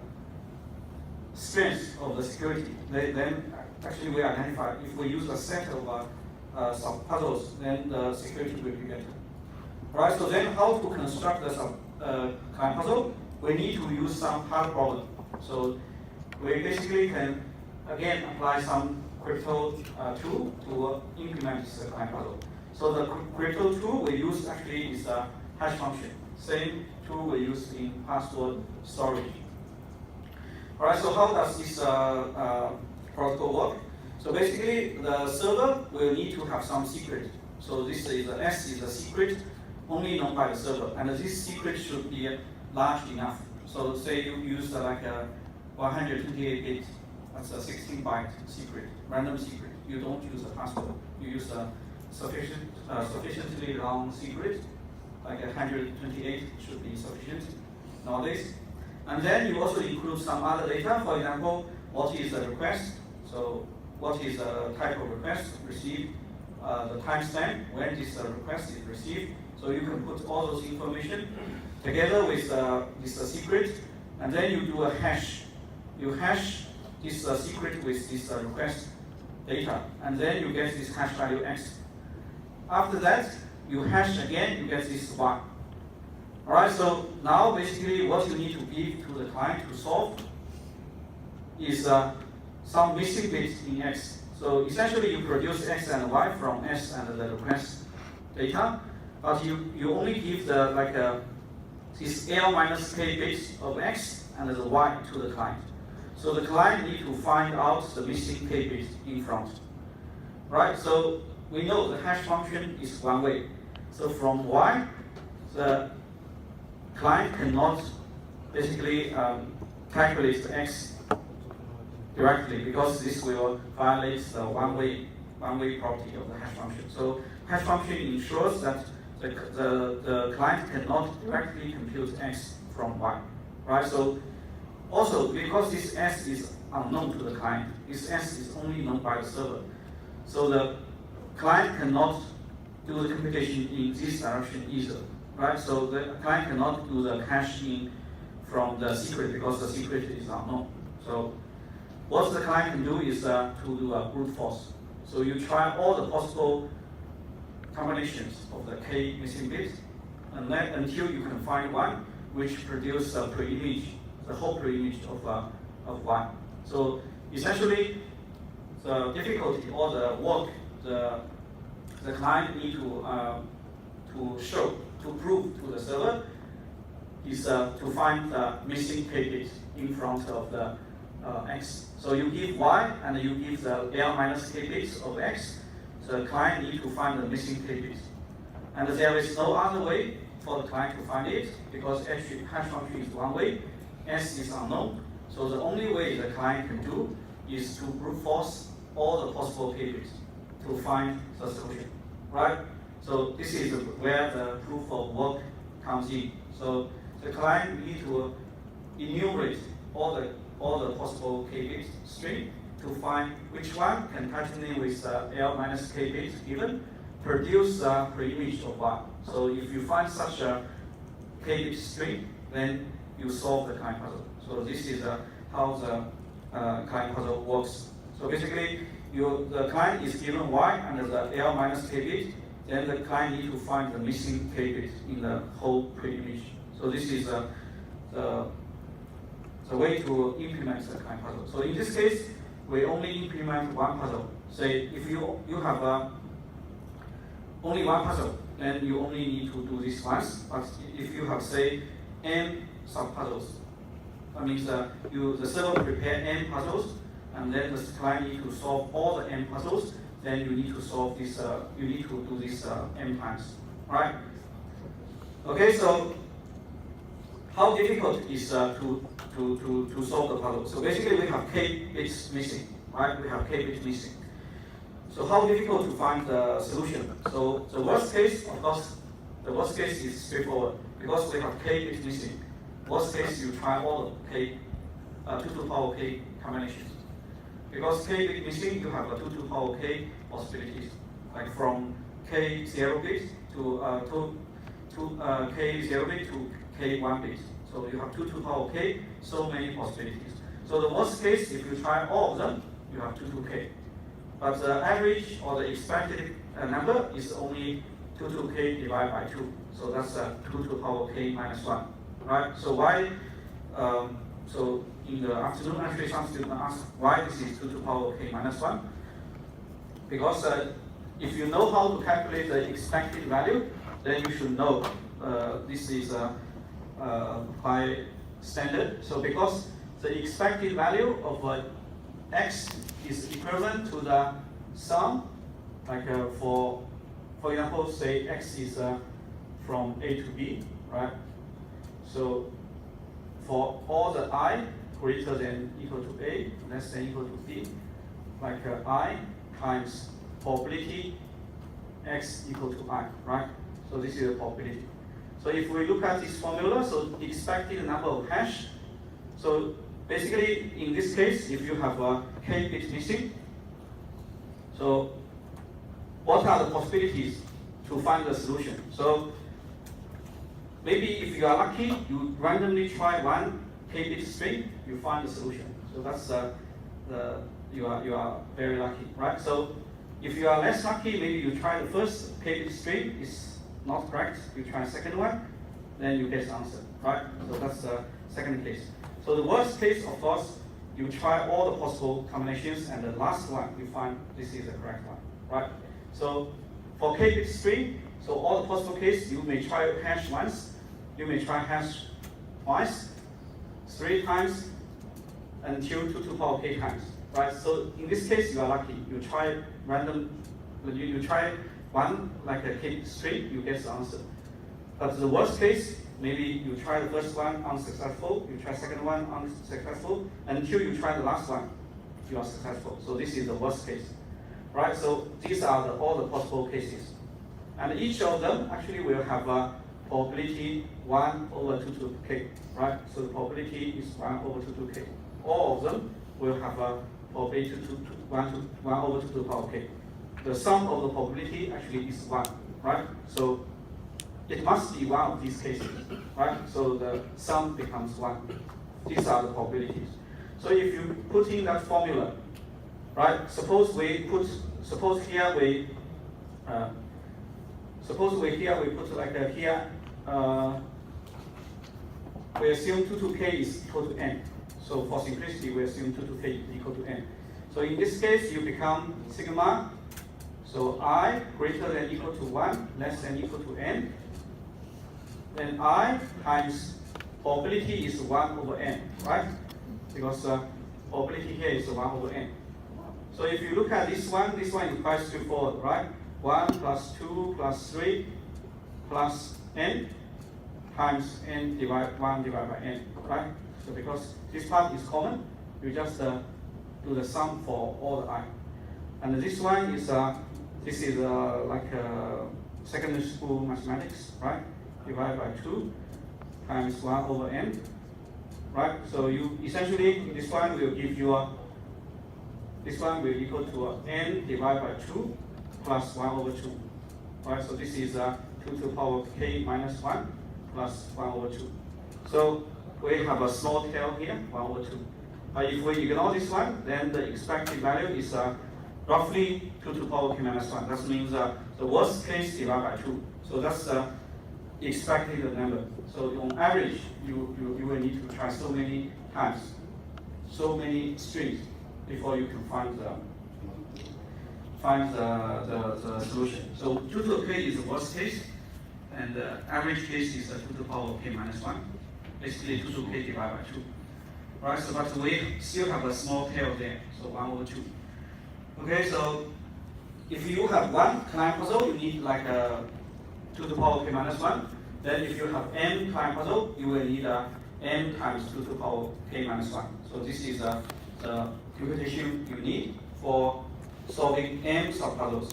strength of the security, then actually we identify if we use a set of some puzzles, then the security will be better. Right, so then how to construct the client puzzle? We need to use some hard problem. So we basically can again apply some crypto tool to implement this client puzzle. So the crypto tool we use actually is a hash function. Same tool we use in password storage. All right, so how does this protocol work? So basically, the server will need to have some secret. So this is S is a secret only known by the server, and this secret should be large enough. So say you use like a 128-bit, that's a 16-byte secret, random secret. You don't use a password. You use a sufficiently long secret, like 128 should be sufficient nowadays. And then you also include some other data. For example, what is the request? So what is the type of request received? The timestamp when this request is received. So you can put all those information together with this secret, and then you do a hash. You hash this secret with this request data, and then you get this hash value x. After that, you hash again, you get this y. All right, so now basically what you need to give to the client to solve is some missing bits in x. So essentially you produce x and y from s and the request data, but you only give the this L minus k bits of x and the y to the client. So the client need to find out the missing k bits in front. Right, so we know the hash function is one way. So from y, the client cannot basically calculate the x directly, because this will violate the one-way property of the hash function. So hash function ensures that the client cannot directly compute x from y. Right? So also because this s is unknown to the client, this s is only known by the server. So the client cannot do the computation in this direction either. Right? So the client cannot do the hashing from the secret because the secret is unknown. So what the client can do is to do a brute force. So you try all the possible combinations of the k missing bits, and then until you can find one which produces a pre-image, the whole pre-image of y. So essentially, the difficulty or the work the client need to show, to prove to the server is to find the missing k bit in front of the x. So you give y and you give the L minus k bits of x. So the client need to find the missing k bits. And there is no other way for the client to find it, because actually hash function is one way, s is unknown. So the only way the client can do is to brute force all the possible k bits to find the solution, right? So this is where the proof of work comes in. So the client need to enumerate all the possible k bit string to find which one can concatenate with L minus k bit given, produce the pre-image of y. So if you find such a k bit string, then you solve the client puzzle. So this is how the client puzzle works. So basically, the client is given y and the L minus k bit, then the client need to find the missing k bit in the whole pre-image. So this is the way to implement the client puzzle. So in this case, we only implement one puzzle. Say if you have only one puzzle, then you only need to do this once. But if you have, say, n sub-puzzles, that means the server prepare n puzzles, and then the client need to solve all the n puzzles, then you need to solve this, you need to do this n times, right? Okay, so how difficult is to solve the puzzle? So basically we have k bits missing, right? We have k bits missing. So how difficult to find the solution? So the worst case, of course, the worst case is straightforward, because we have k bits missing. Worst case, you try all the k, 2 to the power k combinations. Because k bit missing, you have 2 to the power k possibilities, like from k 0 bit to k 0 bit to k 1 bit. So you have 2 to the power k, so many possibilities. So the worst case, if you try all of them, you have 2 to k. But the average or the expected number is only 2 to k divided by 2. So that's 2 to the power k minus 1. Right? So why? So in the afternoon, actually some students ask why this is 2 to the power k minus 1. because if you know how to calculate the expected value, then you should know this is quite standard. So because the expected value of x is equivalent to the sum, like for example, say x is from A to B, right? So for all the I greater than equal to A, less than equal to B, like I times probability x equal to I, right? So this is the probability. So if we look at this formula, so the expected number of hash, so basically in this case, if you have a k bit missing, so what are the possibilities to find the solution? So maybe if you are lucky, you randomly try one k bit string, you find the solution. So that's you are very lucky, right? So if you are less lucky, maybe you try the first k bit string, it's not correct. You try the second one, then you get the answer, right? So that's the second case. So the worst case, of course, you try all the possible combinations, and the last one you find this is the correct one, right? So for k bit string, so all the possible cases, you may try hash once, you may try hash twice, 3 times, until 2 to the power k times, right? So in this case, you are lucky. You try random, you try one like a k string, you get the answer. But the worst case, maybe you try the first one unsuccessful, you try second one unsuccessful, until you try the last one, you are successful. So this is the worst case, right? So these are all the possible cases. And each of them actually will have a probability 1 over 2 to k, right? So the probability is 1 over 2 to k. All of them will have a probability 1 over 2 to the power k. The sum of the probability actually is 1, right? So it must be one of these cases, right? So the sum becomes 1. These are the probabilities. So if you put in that formula, right? Suppose here we put like here, we assume 2 to k is equal to n. So for simplicity, we assume 2 to k is equal to n. So in this case, you become sigma. So I greater than equal to 1, less than equal to n. Then I times probability is 1 over n, right? Because probability here is 1 over n. So if you look at this one is quite straightforward, right? 1 plus 2 plus 3 plus n times n divided 1 divided by n, right? So because this part is common, you just do the sum for all the I. And this one is like secondary school mathematics, right? Divided by 2 times 1 over n, right? So you essentially, this one will give you this one will equal to n divided by 2 plus 1 over 2, right? So this is 2 to the power k minus 1 plus 1 over 2. So we have a small tail here, 1 over 2. But if we ignore this one, then the expected value is roughly 2 to the power k minus 1. That means the worst case divided by 2. So that's the expected number. So on average, you will need to try so many times, so many strings before you can find the solution. So 2 to the k is the worst case, and the average case is 2 to the power k minus 1. Basically 2 to k divided by 2. Right, so but we still have a small tail there, so 1 over 2. Okay, so if you have one client puzzle, you need like 2 to the power k minus 1. Then if you have n client puzzle, you will need n times 2 to the power k minus 1. So this is the computation you need for solving n subpuzzles.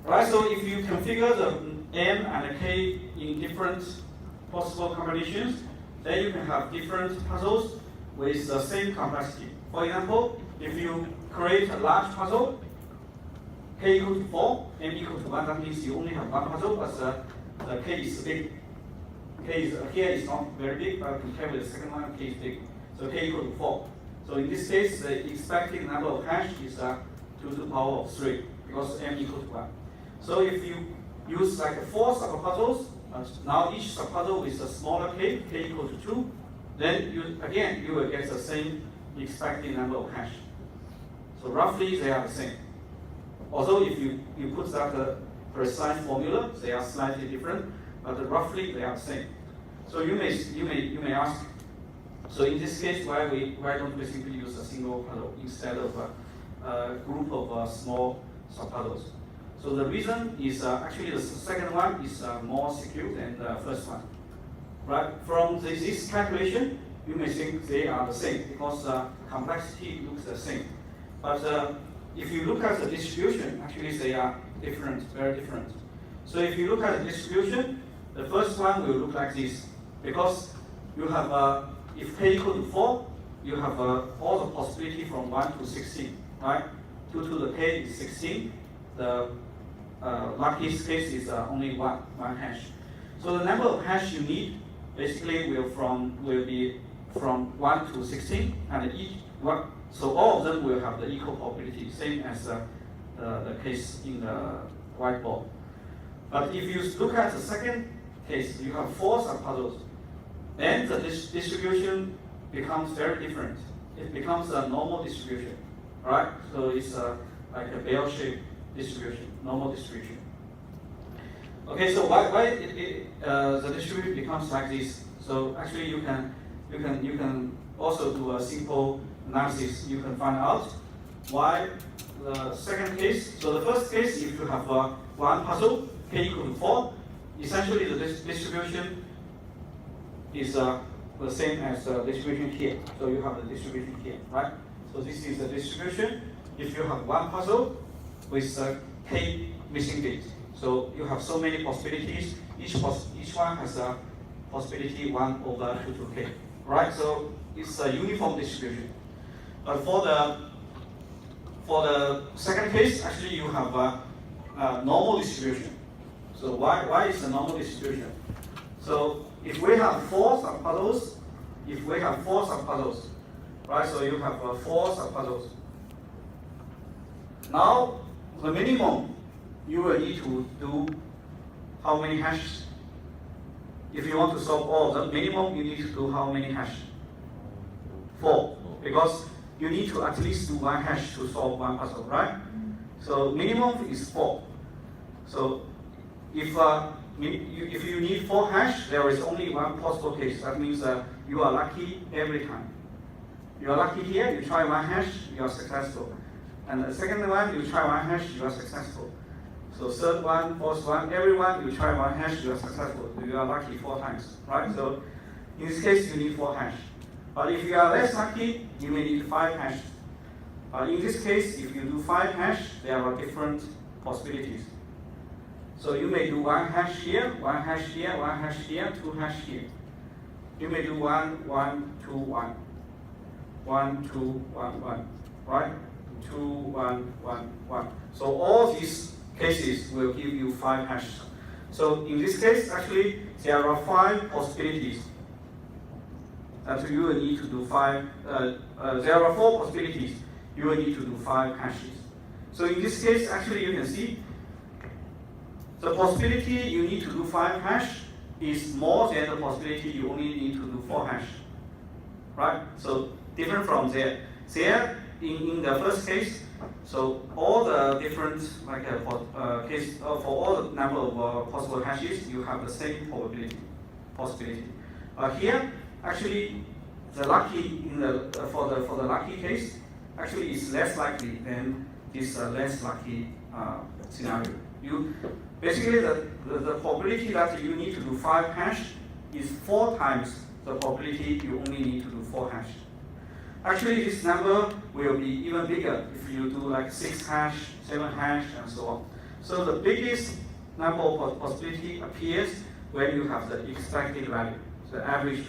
Right, so if you configure the n and the k in different possible combinations, then you can have different puzzles with the same complexity. For example, if you create a large puzzle, k equal to 4, n equal to 1, that means you only have one puzzle, but the k is big. Here is not very big, but compared with the second one, k is big. So k equal to 4. So in this case, the expected number of hash is 2 to the power of 3, because n equal to 1. So if you use like 4 subpuzzles, now each subpuzzle with a smaller k equal to 2, then you will get the same expected number of hash. So roughly they are the same. although if you put that precise formula, they are slightly different, but roughly they are the same. So you may ask, so in this case, why don't we simply use a single puzzle instead of a group of small subpuzzles? So the reason is actually the second one is more secure than the first one. Right? From this calculation, you may think they are the same because complexity looks the same. But if you look at the distribution, actually they are different, very different. So if you look at the distribution, the first one will look like this. Because you have, if k equal to 4, you have all the possibility from 1 to 16, right? 2 to the k is 16. The luckiest case is only one hash. So the number of hash you need basically will be from 1 to 16, and so all of them will have the equal probability, same as the case in the whiteboard. But if you look at the second case, you have 4 subpuzzles. Then the distribution becomes very different. It becomes a normal distribution, right? So it's like a bell-shaped distribution, normal distribution. Okay, so why the distribution becomes like this? So actually, you can also do a simple analysis. You can find out why the second case. So the first case, if you have one puzzle, k equal to 4, essentially the distribution is the same as the distribution here. So you have the distribution here, right? So this is the distribution. If you have one puzzle with k missing bits, so you have so many possibilities. Each one has a possibility 1 over 2 to k, right? So it's a uniform distribution. But for the second case, actually you have a normal distribution. So why is the normal distribution? So if we have 4 subpuzzles, right? So you have 4 subpuzzles. Now the minimum you will need to do how many hashes? If you want to solve all, the minimum you need to do how many hashes? 4, because you need to at least do 1 hash to solve 1 puzzle, right? So minimum is 4. So if you need 4 hash, there is only one possible case. That means you are lucky every time. You are lucky here, you try 1 hash, you are successful. And the second one, you try 1 hash, you are successful. So third one, fourth one, every one, you try 1 hash, you are successful. You are lucky 4 times, right? So in this case, you need 4 hash. But if you are less lucky, you may need 5 hash. In this case, if you do 5 hash, there are different possibilities. So you may do 1 hash here, 1 hash here, 1 hash here, 2 hash here. You may do 1, 1, 2, 1. 1, 2, 1, 1, right? 2, 1, 1, 1. So all these cases will give you 5 hashes. So in this case, actually, there are 5 possibilities that you will need to do 5. There are 4 possibilities. You will need to do 5 hashes. So in this case, actually, you can see the possibility you need to do 5 hash is more than the possibility you only need to do 4 hash, right? So different from there. There, in the first case, so all the different case for all the number of possible hashes, you have the same possibility. Here, actually, the lucky for the lucky case actually is less likely than this less lucky scenario. Basically, the probability that you need to do 5 hash is 4 times the probability you only need to do 4 hash. Actually, this number will be even bigger if you do like 6 hash, 7 hash, and so on. So the biggest number of possibility appears when you have the expected value, the average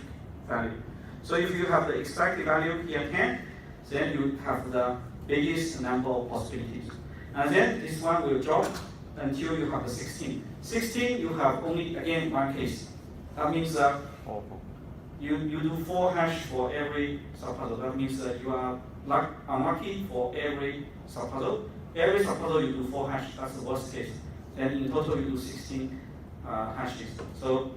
value. So if you have the expected value here 10, then you have the biggest number of possibilities. And then this one will drop until you have the 16. 16, you have only, again, 1 case. That means you do 4 hash for every subpuzzle. That means you are unlucky for every subpuzzle. Every subpuzzle you do 4 hash, that's the worst case. Then in total you do 16 hashes. So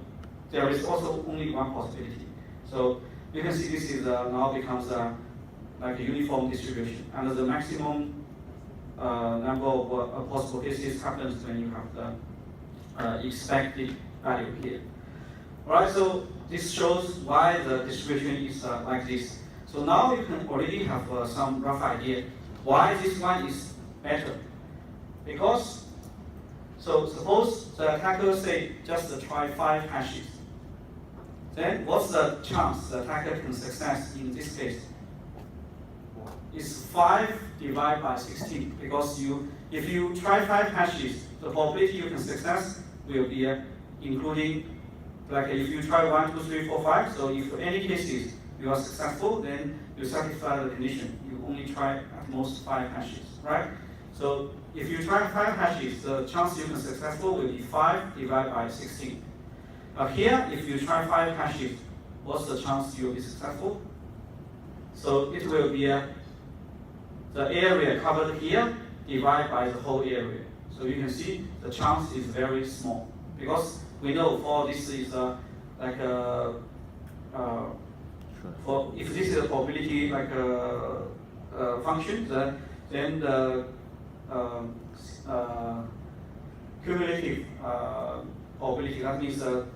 there is also only 1 possibility. So you can see this is now becomes like a uniform distribution. And the maximum number of possible cases happens when you have the expected value here. Alright, so this shows why the distribution is like this. So now you can already have some rough idea why this one is better. Because, so suppose the attacker say just try 5 hashes. Then what's the chance the attacker can success in this case? It's 5 divided by 16, because if you try 5 hashes, the probability you can success will be including, like if you try 1, 2, 3, 4, 5, so if any cases you are successful, then you satisfy the condition. You only try at most 5 hashes, right? So if you try 5 hashes, the chance you can successful will be 5 divided by 16. Here, if you try 5 hashes, what's the chance you'll be successful? So it will be the area covered here divided by the whole area. So you can see the chance is very small, because we know for this is like a for if this is a probability like a function, then the cumulative probability, that means the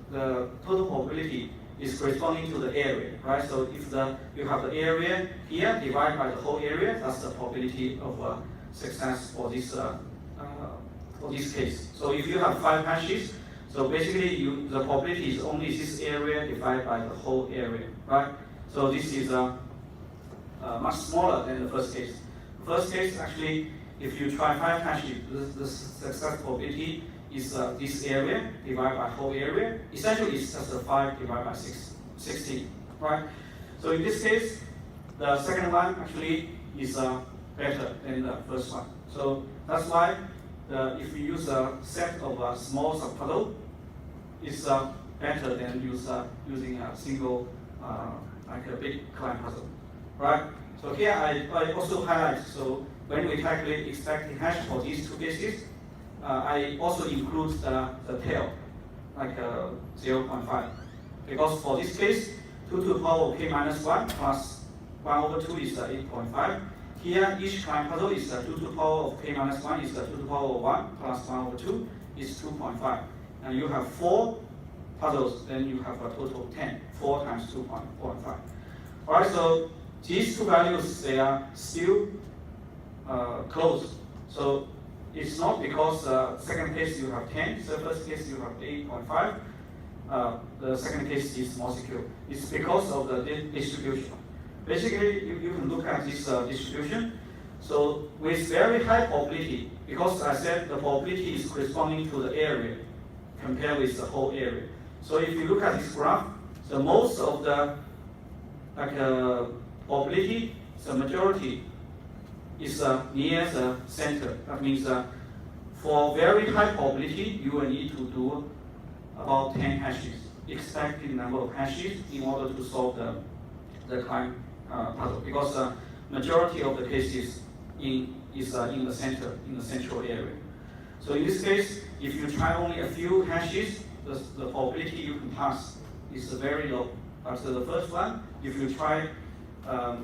total probability is corresponding to the area, right? So if you have the area here divided by the whole area, that's the probability of success for this case. So if you have 5 hashes, so basically the probability is only this area divided by the whole area, right? So this is much smaller than the first case. The first case, actually, if you try 5 hashes, the success probability is this area divided by whole area. Essentially, it's just a 5 divided by 16, right? So in this case, the second one actually is better than the first one. So that's why if you use a set of small subpuzzle, it's better than using a single, like a big client puzzle, right? So here I also highlight, so when we calculate expected hash for these 2 cases, I also include the tail, like 0.5. Because for this case, 2 to the power of k minus 1 plus 1 over 2 is 8.5. Here, each client puzzle is 2 to the power of k minus 1 is 2 to the power of 1 plus 1 over 2 is 2.5. And you have 4 puzzles, then you have a total of 10. 4 times 2.5. Alright, so these 2 values, they are still close. So it's not because second case you have 10, the first case you have 8.5. The second case is more secure. It's because of the distribution. Basically, you can look at this distribution. So with very high probability, because I said the probability is corresponding to the area compared with the whole area. So if you look at this graph, the most of the probability, the majority is near the center. That means for very high probability, you will need to do about 10 hashes, expected number of hashes in order to solve the client puzzle, because the majority of the cases is in the center, in the central area. So in this case, if you try only a few hashes, the probability you can pass is very low. But the first one, if you try a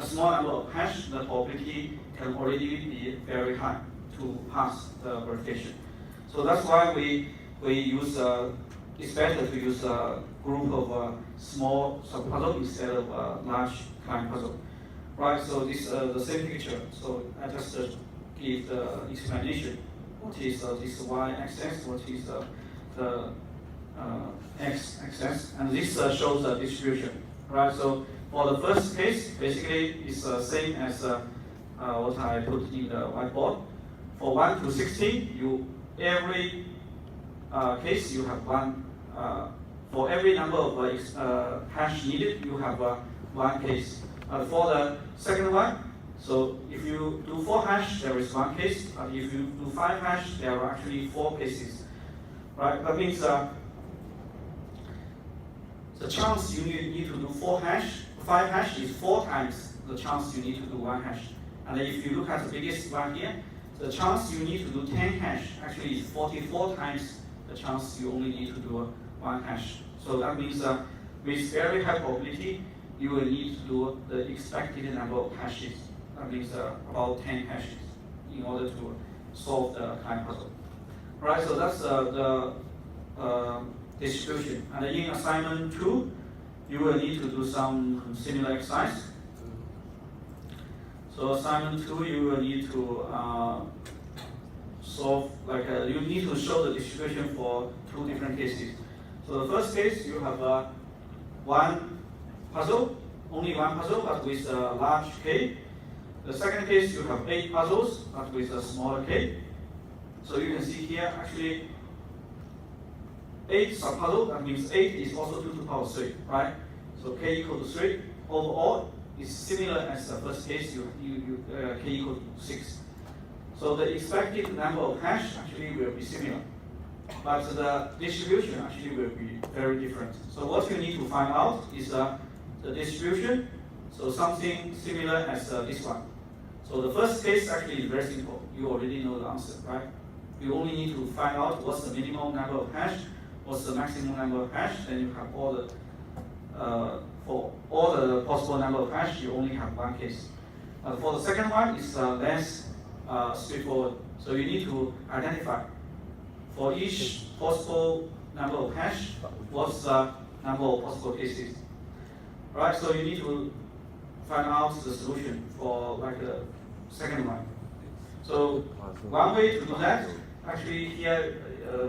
small number of hash, the probability can already be very high to pass the verification. So that's why we use, it's better to use a group of small subpuzzle instead of a large client puzzle. Right, so this the same picture. So I just give the explanation. What is this y-axis? What is the x-axis? And this shows the distribution. Right, so for the first case, basically it's the same as what I put in the whiteboard. For 1 to 16, every case you have one. For every number of hash needed, you have 1 case. For the second one, so if you do 4 hash, there is 1 case. But if you do 5 hash, there are actually 4 cases. Right? That means the chance you need to do 5 hash is 4 times the chance you need to do 1 hash. And if you look at the biggest one here, the chance you need to do 10 hash actually is 44 times the chance you only need to do 1 hash. So that means with very high probability, you will need to do the expected number of hashes That means about 10 hashes in order to solve the client puzzle. Right, so that's the distribution. And in assignment 2, you will need to do some similar exercise. So assignment 2, you will need to solve, you need to show the distribution for 2 different cases. So the first case, you have one puzzle, only one puzzle, but with a large K. The second case, you have 8 puzzles, but with a smaller K. So you can see here, actually, 8 subpuzzle, that means 8 is also 2 to the power 3, right? So K equal to 3. Overall, is similar as the first case, K equal to 6. So the expected number of hash actually will be similar, but the distribution actually will be very different. So what you need to find out is the distribution, so something similar as this one. So the first case actually is very simple. You already know the answer, right? You only need to find out what's the minimum number of hash, what's the maximum number of hash, then you have all the for all the possible number of hash, you only have one case. For the second one, it's less straightforward. So you need to identify for each possible number of hash, what's the number of possible cases. Right, so you need to find out the solution for the second one. So one way to do that, actually here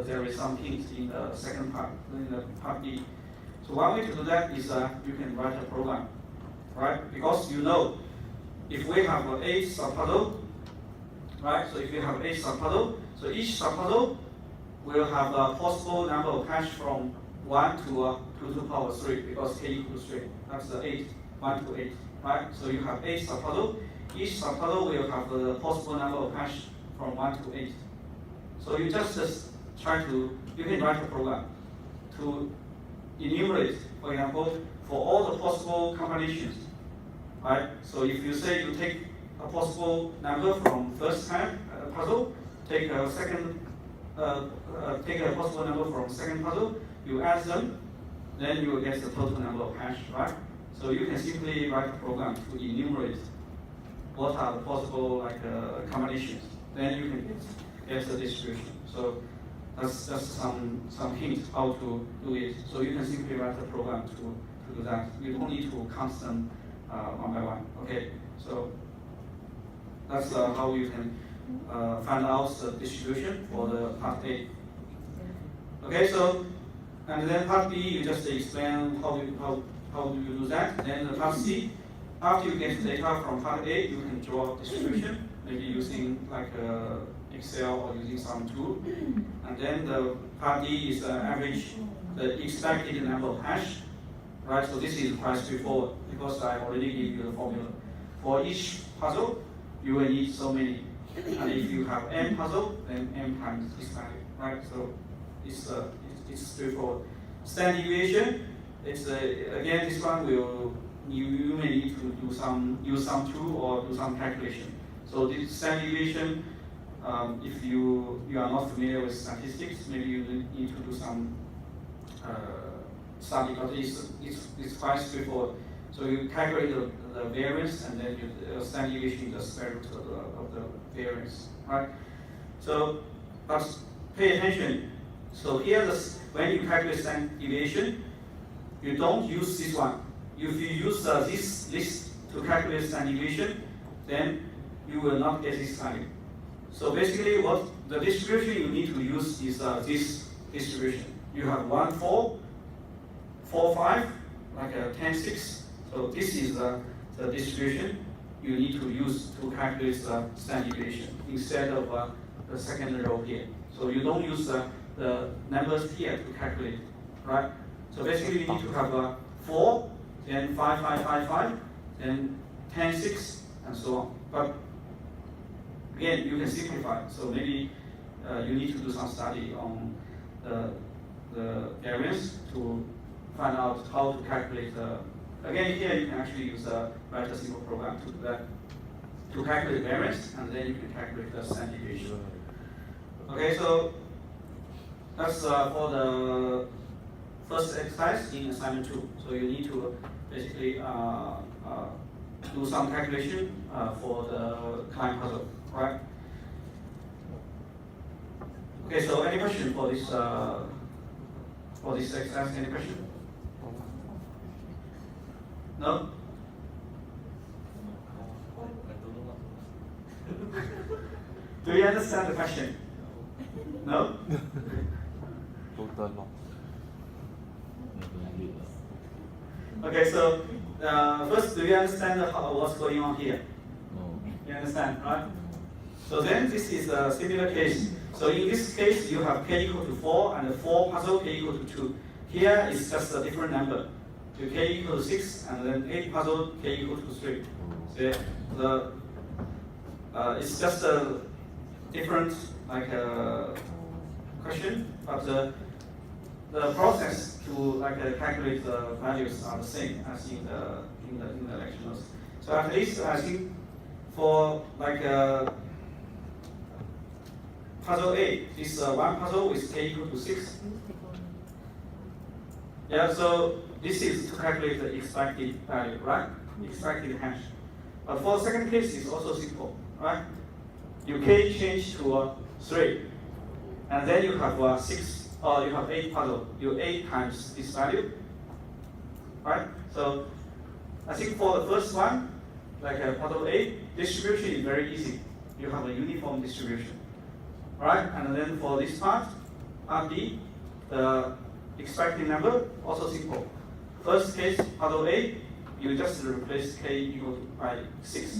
there is some hint in the second part, in the part B. So one way to do that is you can write a program, right? Because you know, if we have 8 subpuzzle, right? So if we have 8 subpuzzle, so each subpuzzle will have a possible number of hash from 1 to 2 to the power 3, because K equals 3. That's the 8, 1 to 8, right? So you have 8 subpuzzle. Each subpuzzle will have the possible number of hash from 1 to 8. So you just try to, you can write a program to enumerate, for example, for all the possible combinations, right? So if you say you take a possible number from first time puzzle, take a second, take a possible number from second puzzle, you add them, then you will get the total number of hash, right? So you can simply write a program to enumerate what are the possible combinations. Then you can get the distribution. So that's some hint how to do it. So you can simply write a program to do that. You don't need to count them one by one. Okay, so that's how you can find out the distribution for the part A. Okay, so and then part B, you just explain how do you do that. Then the part C, after you get the data from part A, you can draw distribution, maybe using Excel or using some tool. And then the part D is average, the expected number of hash, right? So this is quite straightforward because I already gave you the formula. For each puzzle, you will need so many. And if you have n puzzle, then n times this value, right? So it's straightforward. Standard deviation, it's again this one you may need to use some tool or do some calculation. So this standard deviation, if you are not familiar with statistics, maybe you need to do some study, but it's quite straightforward. So you calculate the variance, and then you standard deviation is the square root of the variance, right? So, but pay attention. So here, when you calculate standard deviation, you don't use this one. If you use this list to calculate standard deviation, then you will not get this value. So basically, what the distribution you need to use is this distribution. You have 1, 4, 4, 5, like a 10, 6. So this is the distribution you need to use to calculate the standard deviation instead of the second row here. So you don't use the numbers here to calculate, right? So basically, you need to have 4, then 5, 5, 5, 5, then 10, 6, and so on. But again, you can simplify. So maybe you need to do some study on the variance to find out how to calculate the. Again, here you can actually use write a simple program to do that, to calculate variance, and then you can calculate the standard deviation. Okay, so that's for the first exercise in assignment 2. So you need to basically do some calculation for the client puzzle, right? Okay, so any question for this exercise? Any question? No? Do you understand the question? No? Okay, so first, do you understand what's going on here? You understand, right? So then this is a similar case. So in this case, you have k equal to 4 and 4 puzzle k equal to 2. Here is just a different number. So k equal to 6 and then 8 puzzle k equal to 3. So it's just a different question, but the process to calculate the values are the same as in the lecture notes. So at least I think for puzzle A, this one puzzle with k equal to 6. Yeah, so this is to calculate the expected value, right? Expected hash. But for the second case, it's also simple, right? You k change to 3, and then you have 6, or you have 8 puzzle. You 8 times this value, right? So I think for the first one, puzzle A, distribution is very easy. You have a uniform distribution, right? And then for this part, part B, the expected number, also simple. First case, puzzle A, you just replace k equal to by 6.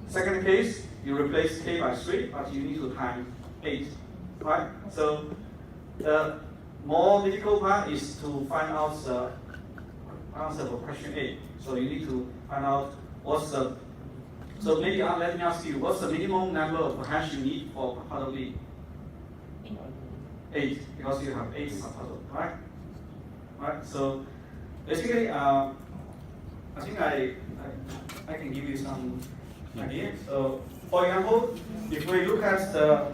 Second case, you replace k by 3, but you need to time 8, right? So the more difficult part is to find out the answer for question A. So you need to find out what's the, so maybe let me ask you, what's the minimum number of hash you need for puzzle B? 8, because you have 8 subpuzzle, right? Right, so basically, I think I can give you some idea. So, for example, if we look at the,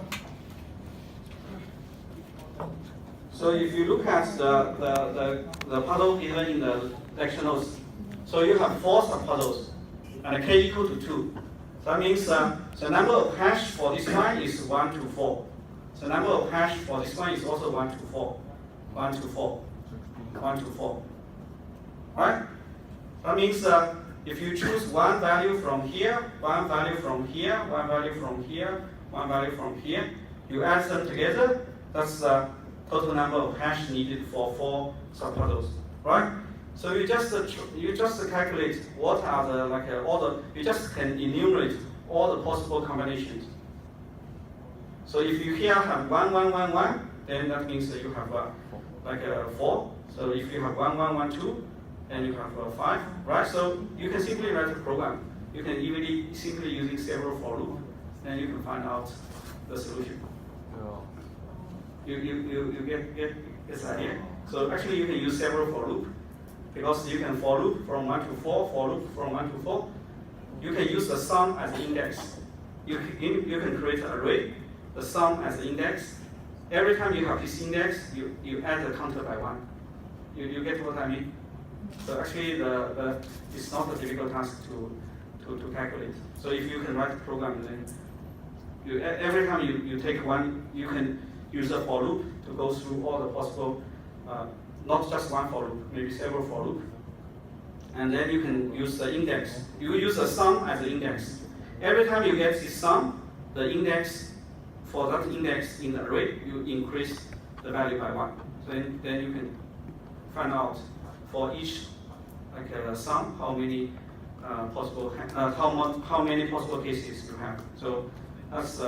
so if you look at the puzzle given in the lecture notes, so you have 4 subpuzzles and k equal to 2. That means the number of hash for this one is 1 to 4. The number of hash for this one is also 1 to 4. 1 to 4. 1 to 4. Right? That means if you choose one value from here, one value from here, one value from here, one value from here, you add them together, that's the total number of hash needed for 4 subpuzzles. Right? So you just calculate what are the all the, you just can enumerate all the possible combinations. So if you here have 1, 1, 1, 1, then that means that you have 4. So if you have 1, 1, 1, 2, then you have 5, right? So you can simply write a program. You can even simply using several for loop, then you can find out the solution. You get this idea? So actually you can use several for loop, because you can for loop from 1 to 4, for loop from 1 to 4. You can use the sum as the index. You can create an array, the sum as the index. Every time you have this index, you add the counter by 1. You get what I mean? So actually, it's not a difficult task to calculate. So if you can write a program, then every time you take one, you can use a for loop to go through all the possible, not just one for loop, maybe several for loop. And then you can use the index. You use the sum as the index. Every time you get this sum, the index, for that index in the array, you increase the value by 1. So then you can find out for each sum how many possible how many possible cases you have. So that's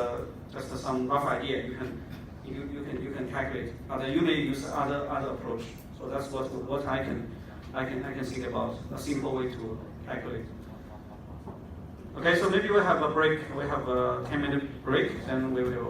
just some rough idea. You can calculate. But you may use other approach. So that's what I can think about a simple way to calculate. Okay, so maybe we have a break. We have a 10-minute break, then we will.